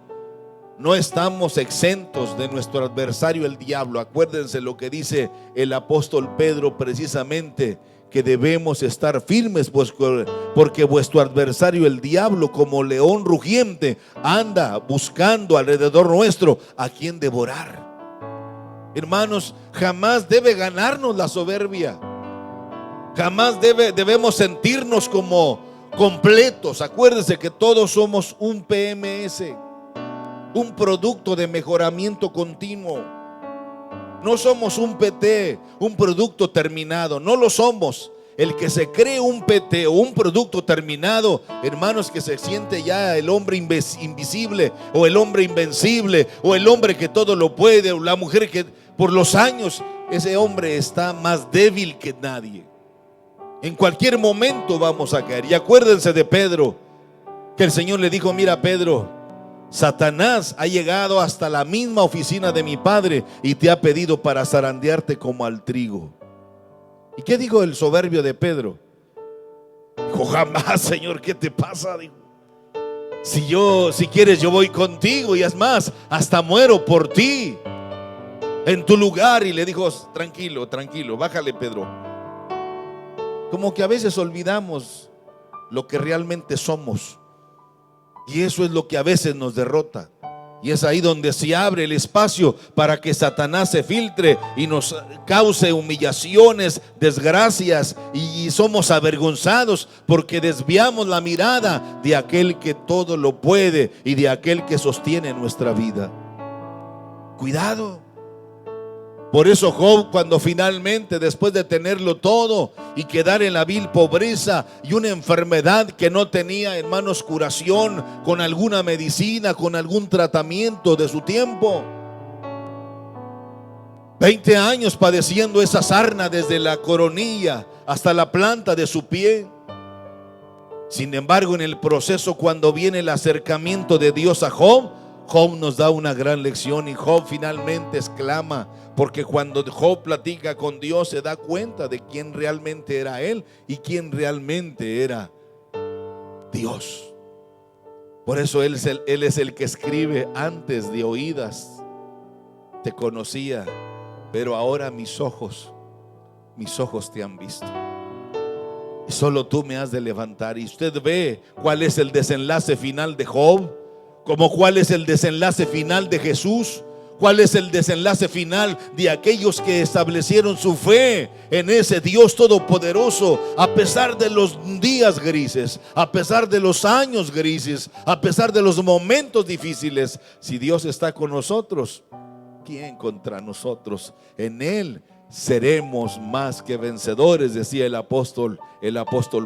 no estamos exentos de nuestro adversario el diablo. Acuérdense lo que dice el apóstol Pedro precisamente, que debemos estar firmes, pues, porque vuestro adversario el diablo, como león rugiente, anda buscando alrededor nuestro a quien devorar. Hermanos, jamás debe ganarnos la soberbia. Jamás debemos sentirnos como completos. Acuérdense que todos somos un PMS, un producto de mejoramiento continuo. No somos un PT, un producto terminado. No lo somos. El que se cree un PT o un producto terminado, hermanos, que se siente ya el hombre invisible, o el hombre invencible, o el hombre que todo lo puede, o la mujer que por los años, ese hombre está más débil que nadie. En cualquier momento vamos a caer. Y acuérdense de Pedro, que el Señor le dijo, mira Pedro, Satanás ha llegado hasta la misma oficina de mi padre y te ha pedido para zarandearte como al trigo. ¿Y qué dijo el soberbio de Pedro? Dijo, jamás, Señor, ¿qué te pasa? Dijo, si quieres yo voy contigo, y es más, hasta muero por ti en tu lugar. Y le dijo, tranquilo, bájale, Pedro. Como que a veces olvidamos lo que realmente somos, y eso es lo que a veces nos derrota. Y es ahí donde se abre el espacio para que Satanás se filtre y nos cause humillaciones, desgracias, y somos avergonzados porque desviamos la mirada de aquel que todo lo puede y de aquel que sostiene nuestra vida. Cuidado. Por eso Job, cuando finalmente, después de tenerlo todo y quedar en la vil pobreza y una enfermedad que no tenía, hermanos, curación con alguna medicina, con algún tratamiento de su tiempo, 20 años padeciendo esa sarna desde la coronilla hasta la planta de su pie. Sin embargo, en el proceso, cuando viene el acercamiento de Dios a Job, Job nos da una gran lección, y Job finalmente exclama, porque cuando Job platica con Dios se da cuenta de quién realmente era él y quién realmente era Dios. Por eso él es el que escribe, antes de oídas te conocía, pero ahora mis ojos te han visto. Y solo tú me has de levantar. Y usted ve cuál es el desenlace final de Job, como cuál es el desenlace final de Jesús, cuál es el desenlace final de aquellos que establecieron su fe en ese Dios todopoderoso, a pesar de los días grises, a pesar de los años grises, a pesar de los momentos difíciles. Si Dios está con nosotros, ¿quién contra nosotros? En Él seremos más que vencedores, decía el apóstol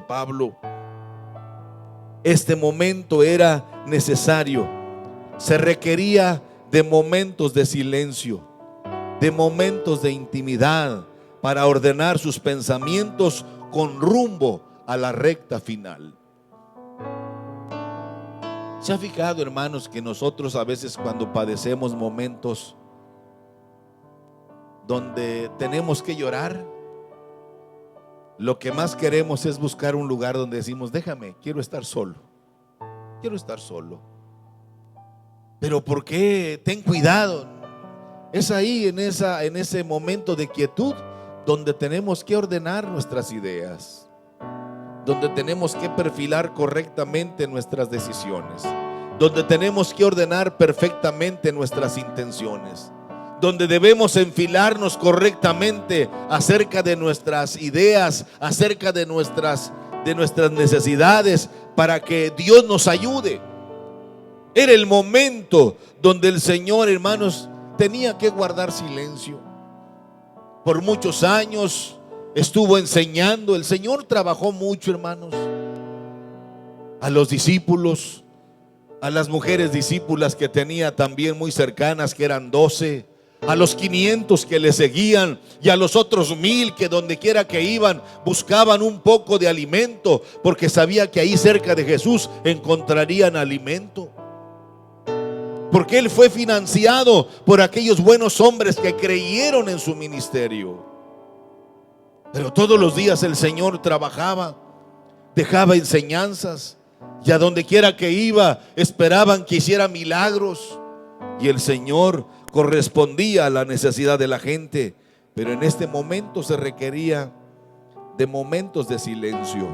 Pablo. Este momento era necesario. Se requería de momentos de silencio, de momentos de intimidad, para ordenar sus pensamientos con rumbo a la recta final. ¿Se ha fijado, hermanos, que nosotros a veces, cuando padecemos momentos donde tenemos que llorar, lo que más queremos es buscar un lugar donde decimos, déjame, quiero estar solo. Pero ¿por qué? Ten cuidado. Es ahí, en ese momento de quietud, donde tenemos que ordenar nuestras ideas, donde tenemos que perfilar correctamente nuestras decisiones. donde tenemos que ordenar perfectamente nuestras intenciones, donde debemos enfilarnos correctamente acerca de nuestras ideas, acerca de nuestras necesidades, para que Dios nos ayude. Era el momento donde el Señor, hermanos, tenía que guardar silencio. Por muchos años estuvo enseñando. El Señor trabajó mucho, hermanos, a los discípulos, a las mujeres discípulas que tenía también muy cercanas, que eran 12, a los 500 que le seguían, y a los otros 1000 que donde quiera que iban buscaban un poco de alimento, porque sabía que ahí cerca de Jesús encontrarían alimento, porque Él fue financiado por aquellos buenos hombres que creyeron en su ministerio. Pero todos los días el Señor trabajaba, dejaba enseñanzas, y a donde quiera que iba esperaban que hiciera milagros, y el Señor correspondía a la necesidad de la gente. Pero en este momento se requería de momentos de silencio,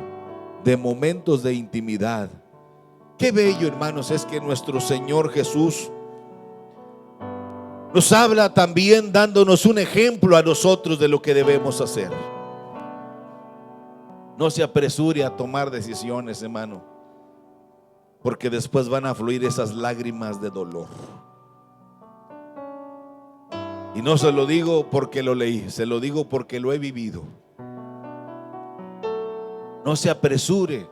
de momentos de intimidad. Qué bello, hermanos, es que nuestro Señor Jesús nos habla también dándonos un ejemplo a nosotros de lo que debemos hacer. No se apresure a tomar decisiones, hermano, porque después van a fluir esas lágrimas de dolor. Y no se lo digo porque lo leí, se lo digo porque lo he vivido. No se apresure.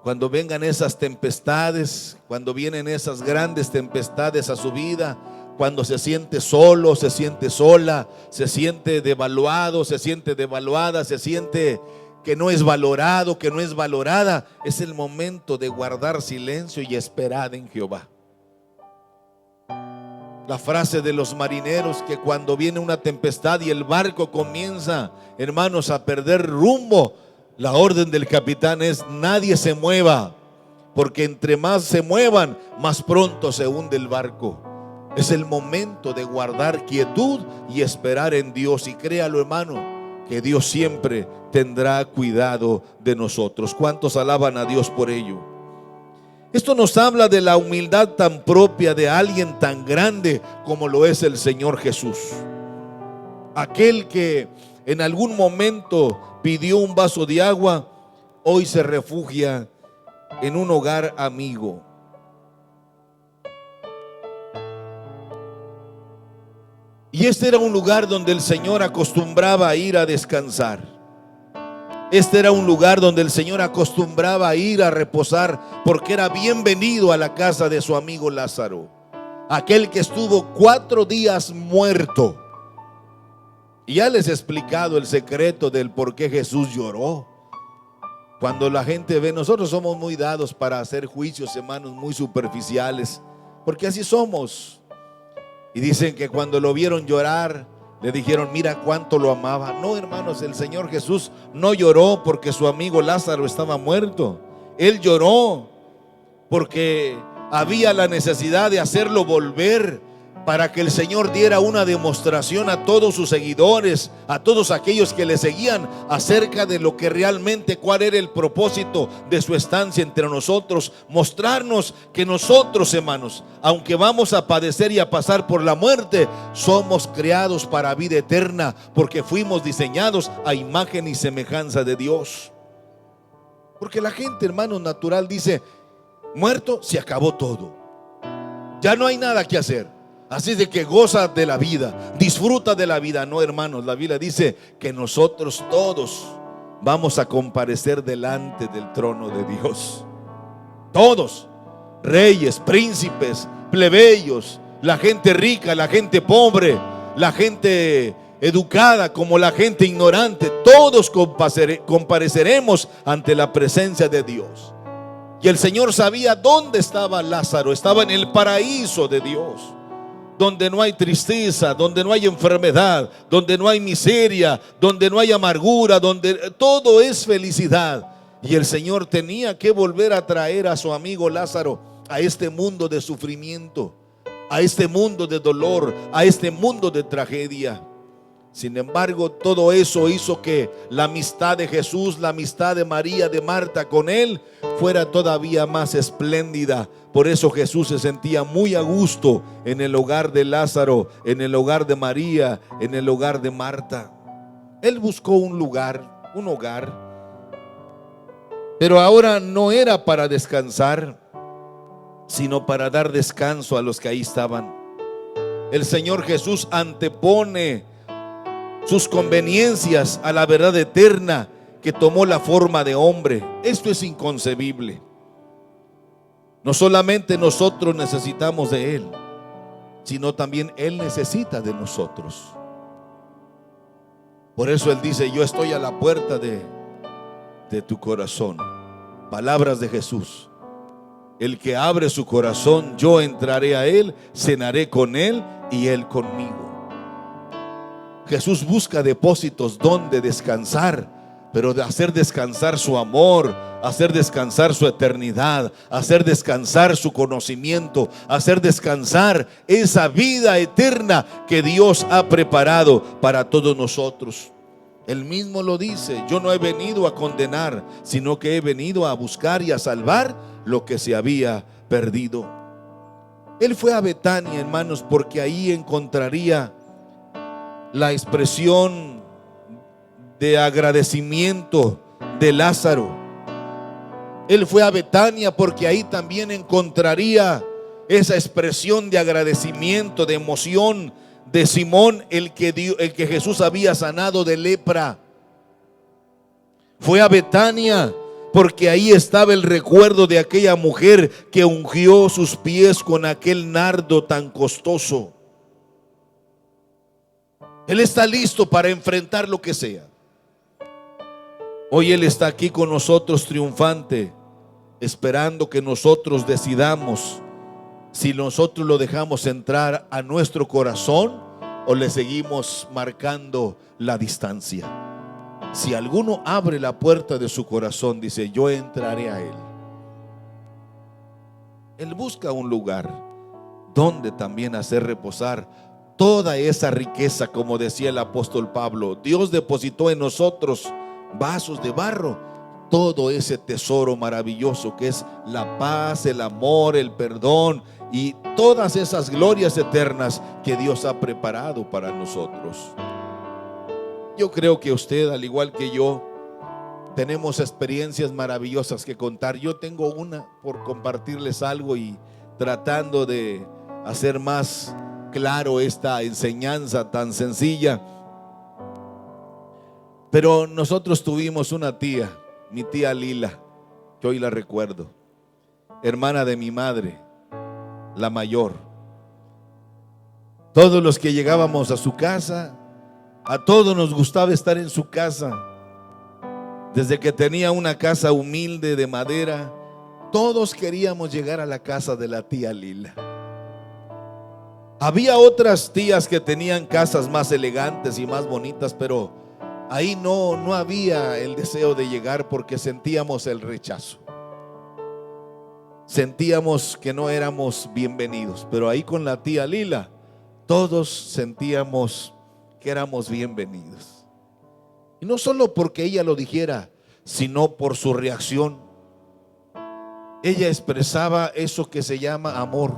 Cuando vengan esas tempestades, cuando vienen esas grandes tempestades a su vida, cuando se siente solo, se siente sola, se siente devaluado, se siente devaluada, se siente que no es valorado, que no es valorada, es el momento de guardar silencio y esperar en Jehová. La frase de los marineros, que cuando viene una tempestad y el barco comienza, hermanos, a perder rumbo, la orden del capitán es: nadie se mueva, porque entre más se muevan, más pronto se hunde el barco. Es el momento de guardar quietud y esperar en Dios. Y créalo, hermano, que Dios siempre tendrá cuidado de nosotros. ¿Cuántos alaban a Dios por ello? Esto nos habla de la humildad tan propia de alguien tan grande como lo es el Señor Jesús. Aquel que en algún momento pidió un vaso de agua, hoy se refugia en un hogar amigo. Y este era un lugar donde el Señor acostumbraba a ir a descansar. Este era un lugar donde el Señor acostumbraba a ir a reposar, porque era bienvenido a la casa de su amigo Lázaro, aquel que estuvo 4 días muerto. Y ya les he explicado el secreto del por qué Jesús lloró. Cuando la gente ve, nosotros somos muy dados para hacer juicios, hermanos, muy superficiales, porque así somos. Y dicen que cuando lo vieron llorar, le dijeron: mira cuánto lo amaba. No, hermanos, el Señor Jesús no lloró porque su amigo Lázaro estaba muerto. Él lloró porque había la necesidad de hacerlo volver, para que el Señor diera una demostración a todos sus seguidores, a todos aquellos que le seguían, acerca de lo que realmente, cuál era el propósito de su estancia entre nosotros. Mostrarnos que nosotros, hermanos, aunque vamos a padecer y a pasar por la muerte, somos creados para vida eterna, porque fuimos diseñados a imagen y semejanza de Dios. Porque la gente, hermano, natural dice: muerto, se acabó todo, ya no hay nada que hacer. Así de que goza de la vida, disfruta de la vida. No, hermanos, la Biblia dice que nosotros todos vamos a comparecer delante del trono de Dios. Todos, reyes, príncipes, plebeyos, la gente rica, la gente pobre, la gente educada como la gente ignorante, todos compareceremos ante la presencia de Dios. Y el Señor sabía dónde estaba Lázaro. Estaba en el paraíso de Dios, donde no hay tristeza, donde no hay enfermedad, donde no hay miseria, donde no hay amargura, donde todo es felicidad. Y el Señor tenía que volver a traer a su amigo Lázaro a este mundo de sufrimiento, a este mundo de dolor, a este mundo de tragedia. Sin embargo, todo eso hizo que la amistad de Jesús, la amistad de María, de Marta con Él, fuera todavía más espléndida. Por eso Jesús se sentía muy a gusto en el hogar de Lázaro, en el hogar de María, en el hogar de Marta. Él buscó un lugar, un hogar, pero ahora no era para descansar, sino para dar descanso a los que ahí estaban. El Señor Jesús antepone sus conveniencias a la verdad eterna que tomó la forma de hombre. Esto es inconcebible. No solamente nosotros necesitamos de Él, sino también Él necesita de nosotros. Por eso Él dice: yo estoy a la puerta de tu corazón. Palabras de Jesús. El que abre su corazón, yo entraré a Él, cenaré con Él y Él conmigo. Jesús busca depósitos donde descansar, pero de hacer descansar su amor, hacer descansar su eternidad, hacer descansar su conocimiento, hacer descansar esa vida eterna que Dios ha preparado para todos nosotros. Él mismo lo dice: yo no he venido a condenar, sino que he venido a buscar y a salvar lo que se había perdido. Él fue a Betania, hermanos, porque ahí encontraría la expresión de agradecimiento de Lázaro. Él fue a Betania porque ahí también encontraría esa expresión de agradecimiento, de emoción de Simón, el que Jesús había sanado de lepra. Fue a Betania porque ahí estaba el recuerdo de aquella mujer que ungió sus pies con aquel nardo tan costoso. Él está listo para enfrentar lo que sea. Hoy Él está aquí con nosotros triunfante, esperando que nosotros decidamos si nosotros lo dejamos entrar a nuestro corazón o le seguimos marcando la distancia. Si alguno abre la puerta de su corazón, dice: yo entraré a Él. Él busca un lugar donde también hacer reposar toda esa riqueza, como decía el apóstol Pablo. Dios depositó en nosotros vasos de barro todo ese tesoro maravilloso que es la paz, el amor, el perdón y todas esas glorias eternas que Dios ha preparado para nosotros. Yo creo que usted, al igual que yo, tenemos experiencias maravillosas que contar. Yo tengo una por compartirles algo y tratando de hacer más claro esta enseñanza tan sencilla. Pero nosotros tuvimos una tía, mi tía Lila, que hoy la recuerdo, hermana de mi madre, la mayor. Todos los que llegábamos a su casa, a todos nos gustaba estar en su casa. Desde que tenía una casa humilde de madera, todos queríamos llegar a la casa de la tía Lila. Había otras tías que tenían casas más elegantes y más bonitas, pero ahí no había el deseo de llegar porque sentíamos el rechazo. Sentíamos que no éramos bienvenidos. Pero ahí con la tía Lila, todos sentíamos que éramos bienvenidos. Y no solo porque ella lo dijera, sino por su reacción. Ella expresaba eso que se llama amor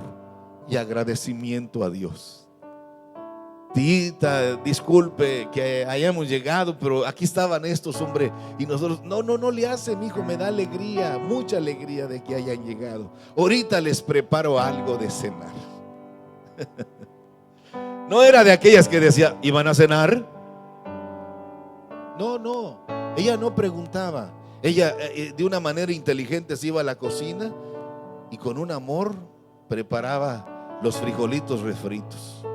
y agradecimiento a Dios. Tita, disculpe que hayamos llegado, pero aquí estaban estos, hombre. Y nosotros, no le hace, mi hijo, me da alegría, mucha alegría de que hayan llegado. Ahorita les preparo algo de cenar. No era de aquellas que decía: ¿iban a cenar? No, ella no preguntaba. Ella de una manera inteligente se iba a la cocina y con un amor preparaba los frijolitos refritos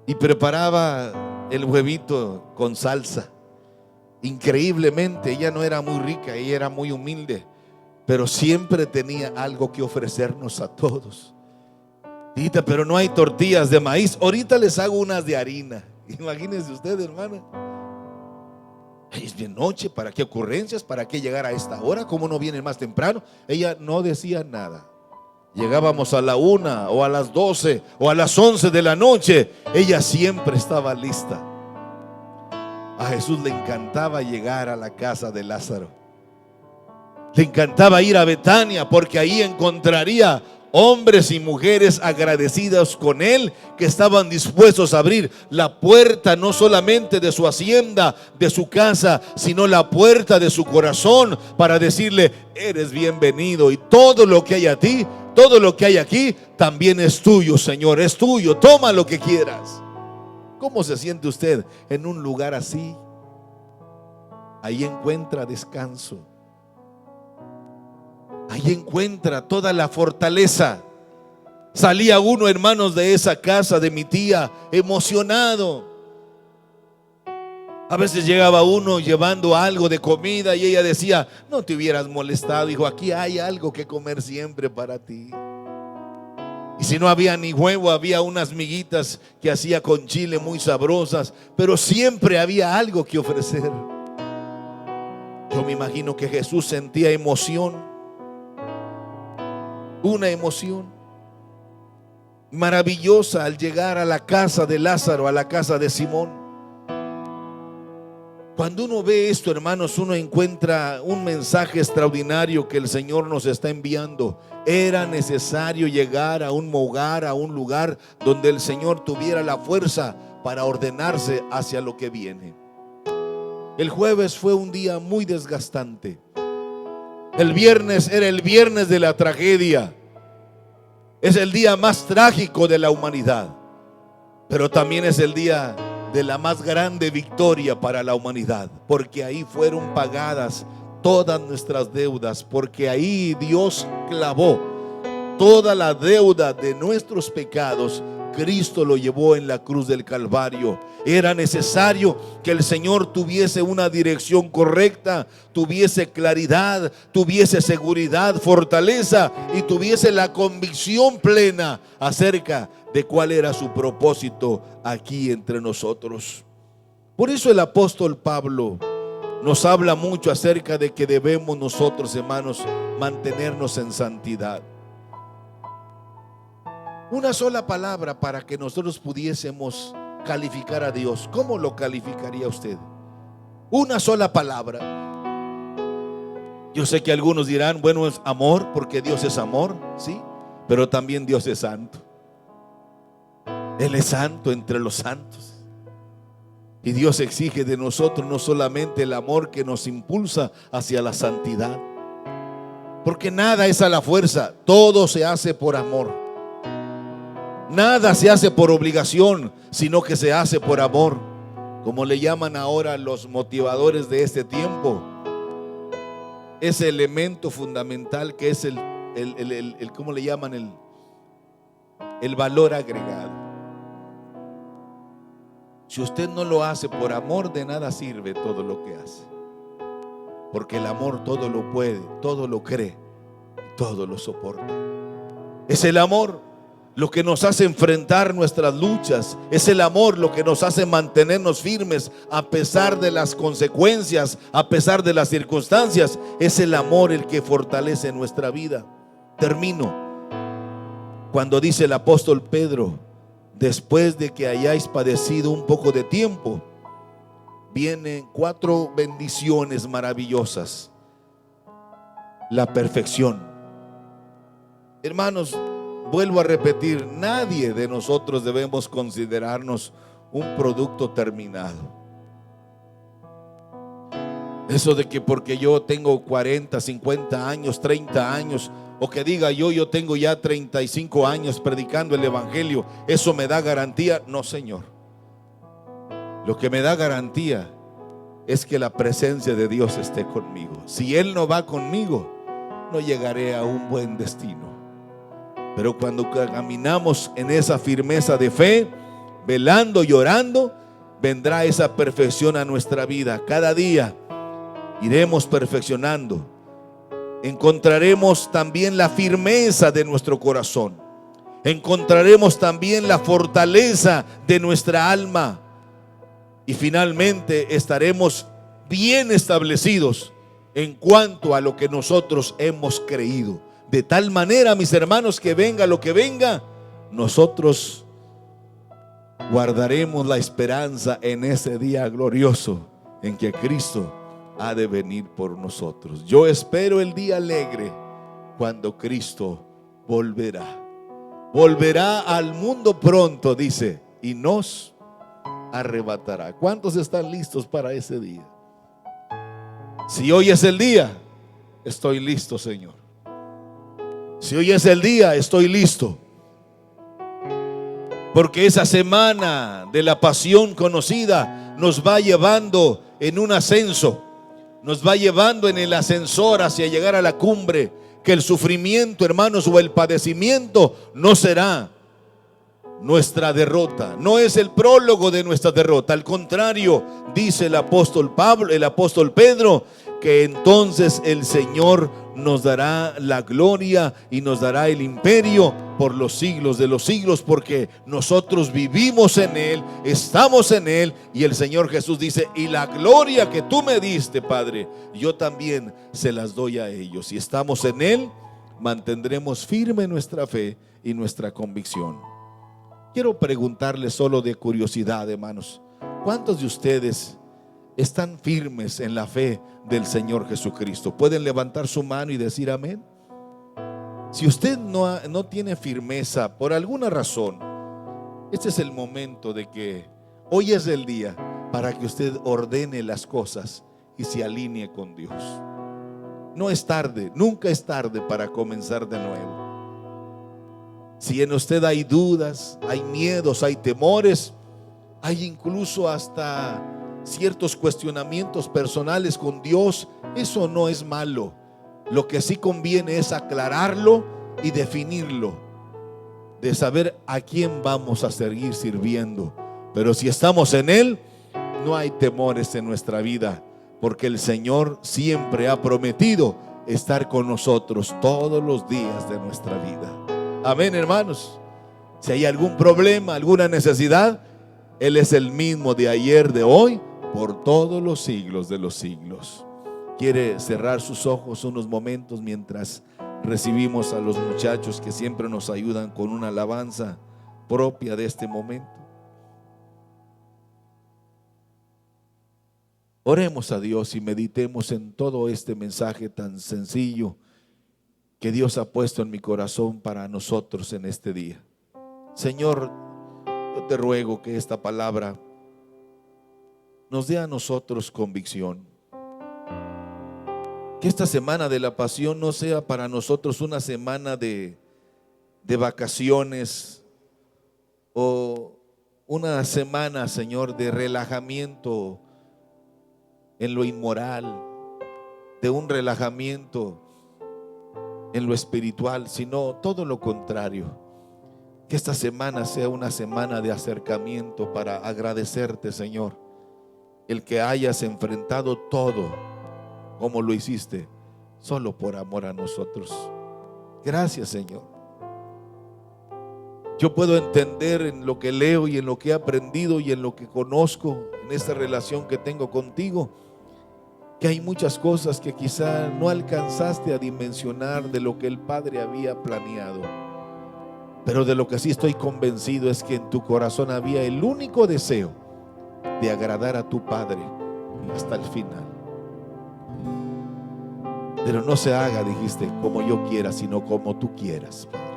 y preparaba el huevito con salsa. Increíblemente, ella no era muy rica, ella era muy humilde, pero siempre tenía algo que ofrecernos a todos. Tita, pero no hay tortillas de maíz, ahorita les hago unas de harina. Imagínense usted, hermana. Es bien noche, ¿para qué ocurrencias? ¿Para qué llegar a esta hora? ¿Cómo no vienen más temprano? Ella no decía nada. Llegábamos a la 1 o a las 12 o a las 11 de la noche, ella siempre estaba lista. A Jesús le encantaba llegar a la casa de Lázaro. Le encantaba ir a Betania porque ahí encontraría hombres y mujeres agradecidos con él, que estaban dispuestos a abrir la puerta no solamente de su hacienda, de su casa, sino la puerta de su corazón para decirle: eres bienvenido, y todo lo que hay a ti, todo lo que hay aquí también es tuyo, Señor, es tuyo, toma lo que quieras. ¿Cómo se siente usted en un lugar así? Ahí encuentra descanso. Ahí encuentra toda la fortaleza. Salía uno, hermanos, de esa casa de mi tía emocionado. A veces llegaba uno llevando algo de comida y ella decía: no te hubieras molestado, hijo, aquí hay algo que comer siempre para ti. Y si no había ni huevo, había unas miguitas que hacía con chile muy sabrosas, pero siempre había algo que ofrecer. Yo me imagino que Jesús sentía emoción, una emoción maravillosa al llegar a la casa de Lázaro, a la casa de Simón. Cuando uno ve esto, hermanos, uno encuentra un mensaje extraordinario que el Señor nos está enviando. Era necesario llegar a un hogar, a un lugar donde el Señor tuviera la fuerza para ordenarse hacia lo que viene. El jueves fue un día muy desgastante. El viernes era el viernes de la tragedia. Es el día más trágico de la humanidad, pero también es el día de la más grande victoria para la humanidad, porque ahí fueron pagadas todas nuestras deudas, porque ahí Dios clavó toda la deuda de nuestros pecados. Cristo lo llevó en la cruz del Calvario. Era necesario que el Señor tuviese una dirección correcta, tuviese claridad, tuviese seguridad, fortaleza y tuviese la convicción plena acerca de cuál era su propósito aquí entre nosotros. Por eso el apóstol Pablo nos habla mucho acerca de que debemos nosotros, hermanos, mantenernos en santidad. Una sola palabra para que nosotros pudiésemos calificar a Dios. ¿Cómo lo calificaría usted? Una sola palabra. Yo sé que algunos dirán: bueno, es amor, porque Dios es amor, sí, pero también Dios es santo. Él es santo entre los santos. Y Dios exige de nosotros no solamente el amor que nos impulsa hacia la santidad, porque nada es a la fuerza, todo se hace por amor. Nada se hace por obligación, sino que se hace por amor, como le llaman ahora los motivadores de este tiempo. Ese elemento fundamental que es el ¿cómo le llaman? El valor agregado. Si usted no lo hace por amor, de nada sirve todo lo que hace, porque el amor todo lo puede, todo lo cree, todo lo soporta. Es el amor lo que nos hace enfrentar nuestras luchas. Es el amor lo que nos hace mantenernos firmes a pesar de las consecuencias, a pesar de las circunstancias. Es el amor el que fortalece nuestra vida. Termino cuando dice el apóstol Pedro: después de que hayáis padecido un poco de tiempo, vienen 4 bendiciones maravillosas. La perfección. Hermanos, vuelvo a repetir, nadie de nosotros debemos considerarnos un producto terminado. Eso de que porque yo tengo 40, 50 años, 30 años, o que diga yo tengo ya 35 años predicando el evangelio, ¿eso me da garantía? No, Señor. Lo que me da garantía es que la presencia de Dios esté conmigo. Si Él no va conmigo, no llegaré a un buen destino. Pero cuando caminamos en esa firmeza de fe, velando y orando, vendrá esa perfección a nuestra vida. Cada día iremos perfeccionando. Encontraremos también la firmeza de nuestro corazón. Encontraremos también la fortaleza de nuestra alma. Y finalmente estaremos bien establecidos en cuanto a lo que nosotros hemos creído. De tal manera, mis hermanos, que venga lo que venga, nosotros guardaremos la esperanza en ese día glorioso en que Cristo ha de venir por nosotros. Yo espero el día alegre cuando Cristo volverá. Volverá al mundo pronto, dice, y nos arrebatará. ¿Cuántos están listos para ese día? Si hoy es el día, estoy listo, Señor. Si hoy es el día, estoy listo. Porque esa semana de la pasión conocida nos va llevando en un ascenso, nos va llevando en el ascensor hacia llegar a la cumbre. Que el sufrimiento, hermanos, o el padecimiento no será nuestra derrota, no es el prólogo de nuestra derrota. Al contrario, dice el apóstol Pedro, que entonces el Señor nos dará la gloria y nos dará el imperio por los siglos de los siglos, porque nosotros vivimos en Él, estamos en Él, y el Señor Jesús dice: y la gloria que tú me diste, Padre, yo también se las doy a ellos. Si estamos en Él, mantendremos firme nuestra fe y nuestra convicción. Quiero preguntarles solo de curiosidad, hermanos, ¿cuántos de ustedes están firmes en la fe del Señor Jesucristo? ¿Pueden levantar su mano y decir amén? Si usted no tiene firmeza por alguna razón, este es el momento de que hoy es el día para que usted ordene las cosas y se alinee con Dios. No es tarde, nunca es tarde para comenzar de nuevo. Si en usted hay dudas, hay miedos, hay temores, hay incluso hasta ciertos cuestionamientos personales con Dios, eso no es malo. Lo que sí conviene es aclararlo y definirlo, de saber a quién vamos a seguir sirviendo. Pero si estamos en Él, no hay temores en nuestra vida, porque el Señor siempre ha prometido estar con nosotros todos los días de nuestra vida. Amén, hermanos. Si hay algún problema, alguna necesidad, Él es el mismo de ayer, de hoy, por todos los siglos de los siglos. ¿Quiere cerrar sus ojos unos momentos mientras recibimos a los muchachos que siempre nos ayudan con una alabanza propia de este momento? Oremos a Dios y meditemos en todo este mensaje tan sencillo que Dios ha puesto en mi corazón para nosotros en este día. Señor, yo te ruego que esta palabra nos dé a nosotros convicción. Que esta semana de la pasión no sea para nosotros una semana de vacaciones o una semana, Señor, de relajamiento en lo inmoral, de un relajamiento en lo espiritual, sino todo lo contrario. Que esta semana sea una semana de acercamiento para agradecerte, Señor, el que hayas enfrentado todo como lo hiciste, solo por amor a nosotros. Gracias, Señor. Yo puedo entender en lo que leo y en lo que he aprendido y en lo que conozco en esta relación que tengo contigo, que hay muchas cosas que quizá no alcanzaste a dimensionar de lo que el Padre había planeado. Pero de lo que sí estoy convencido es que en tu corazón había el único deseo de agradar a tu Padre hasta el final. Pero no se haga, dijiste, como yo quiera, sino como tú quieras, Padre.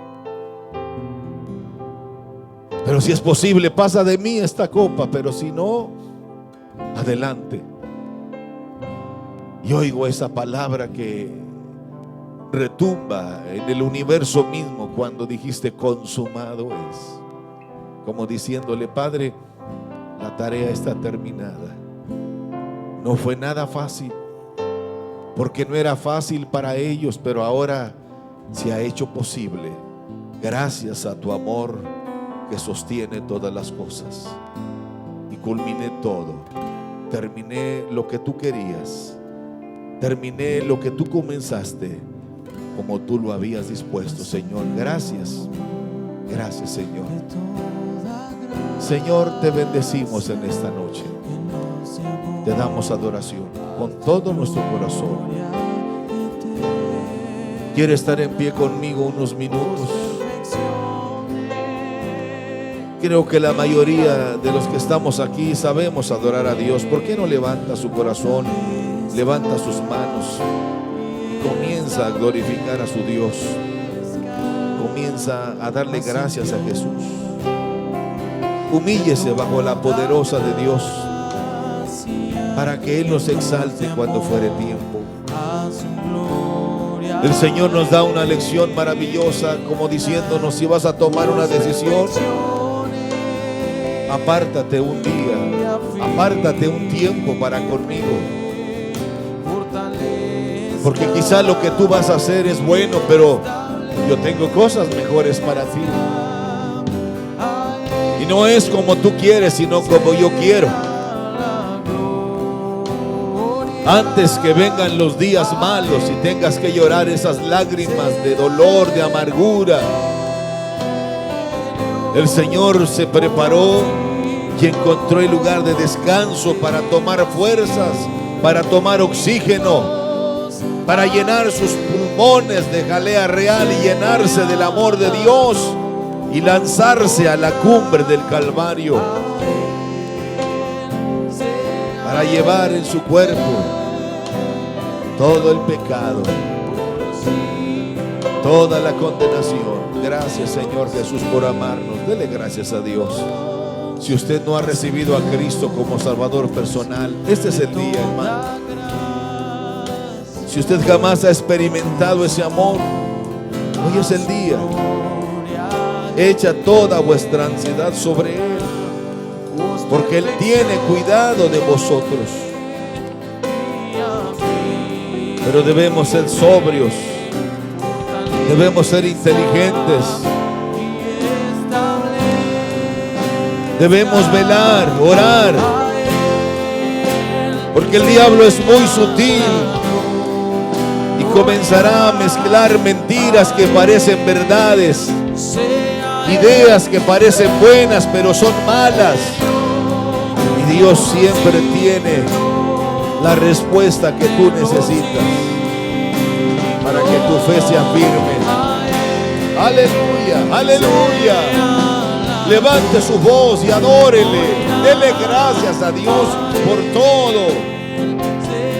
Pero si es posible, pasa de mí esta copa, pero si no, adelante. Y oigo esa palabra que retumba en el universo mismo cuando dijiste: consumado es. Como diciéndole: Padre, la tarea está terminada. No fue nada fácil, porque no era fácil para ellos, pero ahora se ha hecho posible gracias a tu amor que sostiene todas las cosas. Y culminé todo, terminé lo que tú querías, terminé lo que tú comenzaste, como tú lo habías dispuesto, Señor. Gracias, gracias, Señor. Señor, te bendecimos en esta noche. Te damos adoración con todo nuestro corazón. quiere estar en pie conmigo unos minutos. Creo que la mayoría de los que estamos aquí sabemos adorar a Dios. ¿Por qué no levanta su corazón, levanta sus manos y comienza a glorificar a su Dios? Comienza a darle gracias a Jesús. Humíllese bajo la poderosa de Dios para que Él nos exalte cuando fuere tiempo. El Señor nos da una lección maravillosa, como diciéndonos: si vas a tomar una decisión, apártate un día, apártate un tiempo para conmigo. Porque quizá lo que tú vas a hacer es bueno, pero yo tengo cosas mejores para ti. Y no es como tú quieres, sino como yo quiero. Antes que vengan los días malos y tengas que llorar esas lágrimas de dolor, de amargura, el Señor se preparó y encontró el lugar de descanso para tomar fuerzas, para tomar oxígeno, para llenar sus pulmones de jalea real y llenarse del amor de Dios y lanzarse a la cumbre del Calvario para llevar en su cuerpo todo el pecado, toda la condenación. Gracias, Señor Jesús, por amarnos. Dele gracias a Dios. Si usted no ha recibido a Cristo como Salvador personal, este es el día, hermano. Si usted jamás ha experimentado ese amor, hoy es el día. Echa toda vuestra ansiedad sobre Él, porque Él tiene cuidado de vosotros. Pero debemos ser sobrios, debemos ser inteligentes, debemos velar, orar, porque el diablo es muy sutil y comenzará a mezclar mentiras que parecen verdades, ideas que parecen buenas pero son malas. Y Dios siempre tiene la respuesta que tú necesitas para que tu fe sea firme. Aleluya, aleluya. Levante su voz y adórele. Dele gracias a Dios por todo.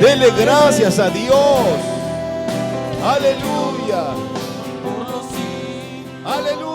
Dele gracias a Dios. Aleluya. Aleluya.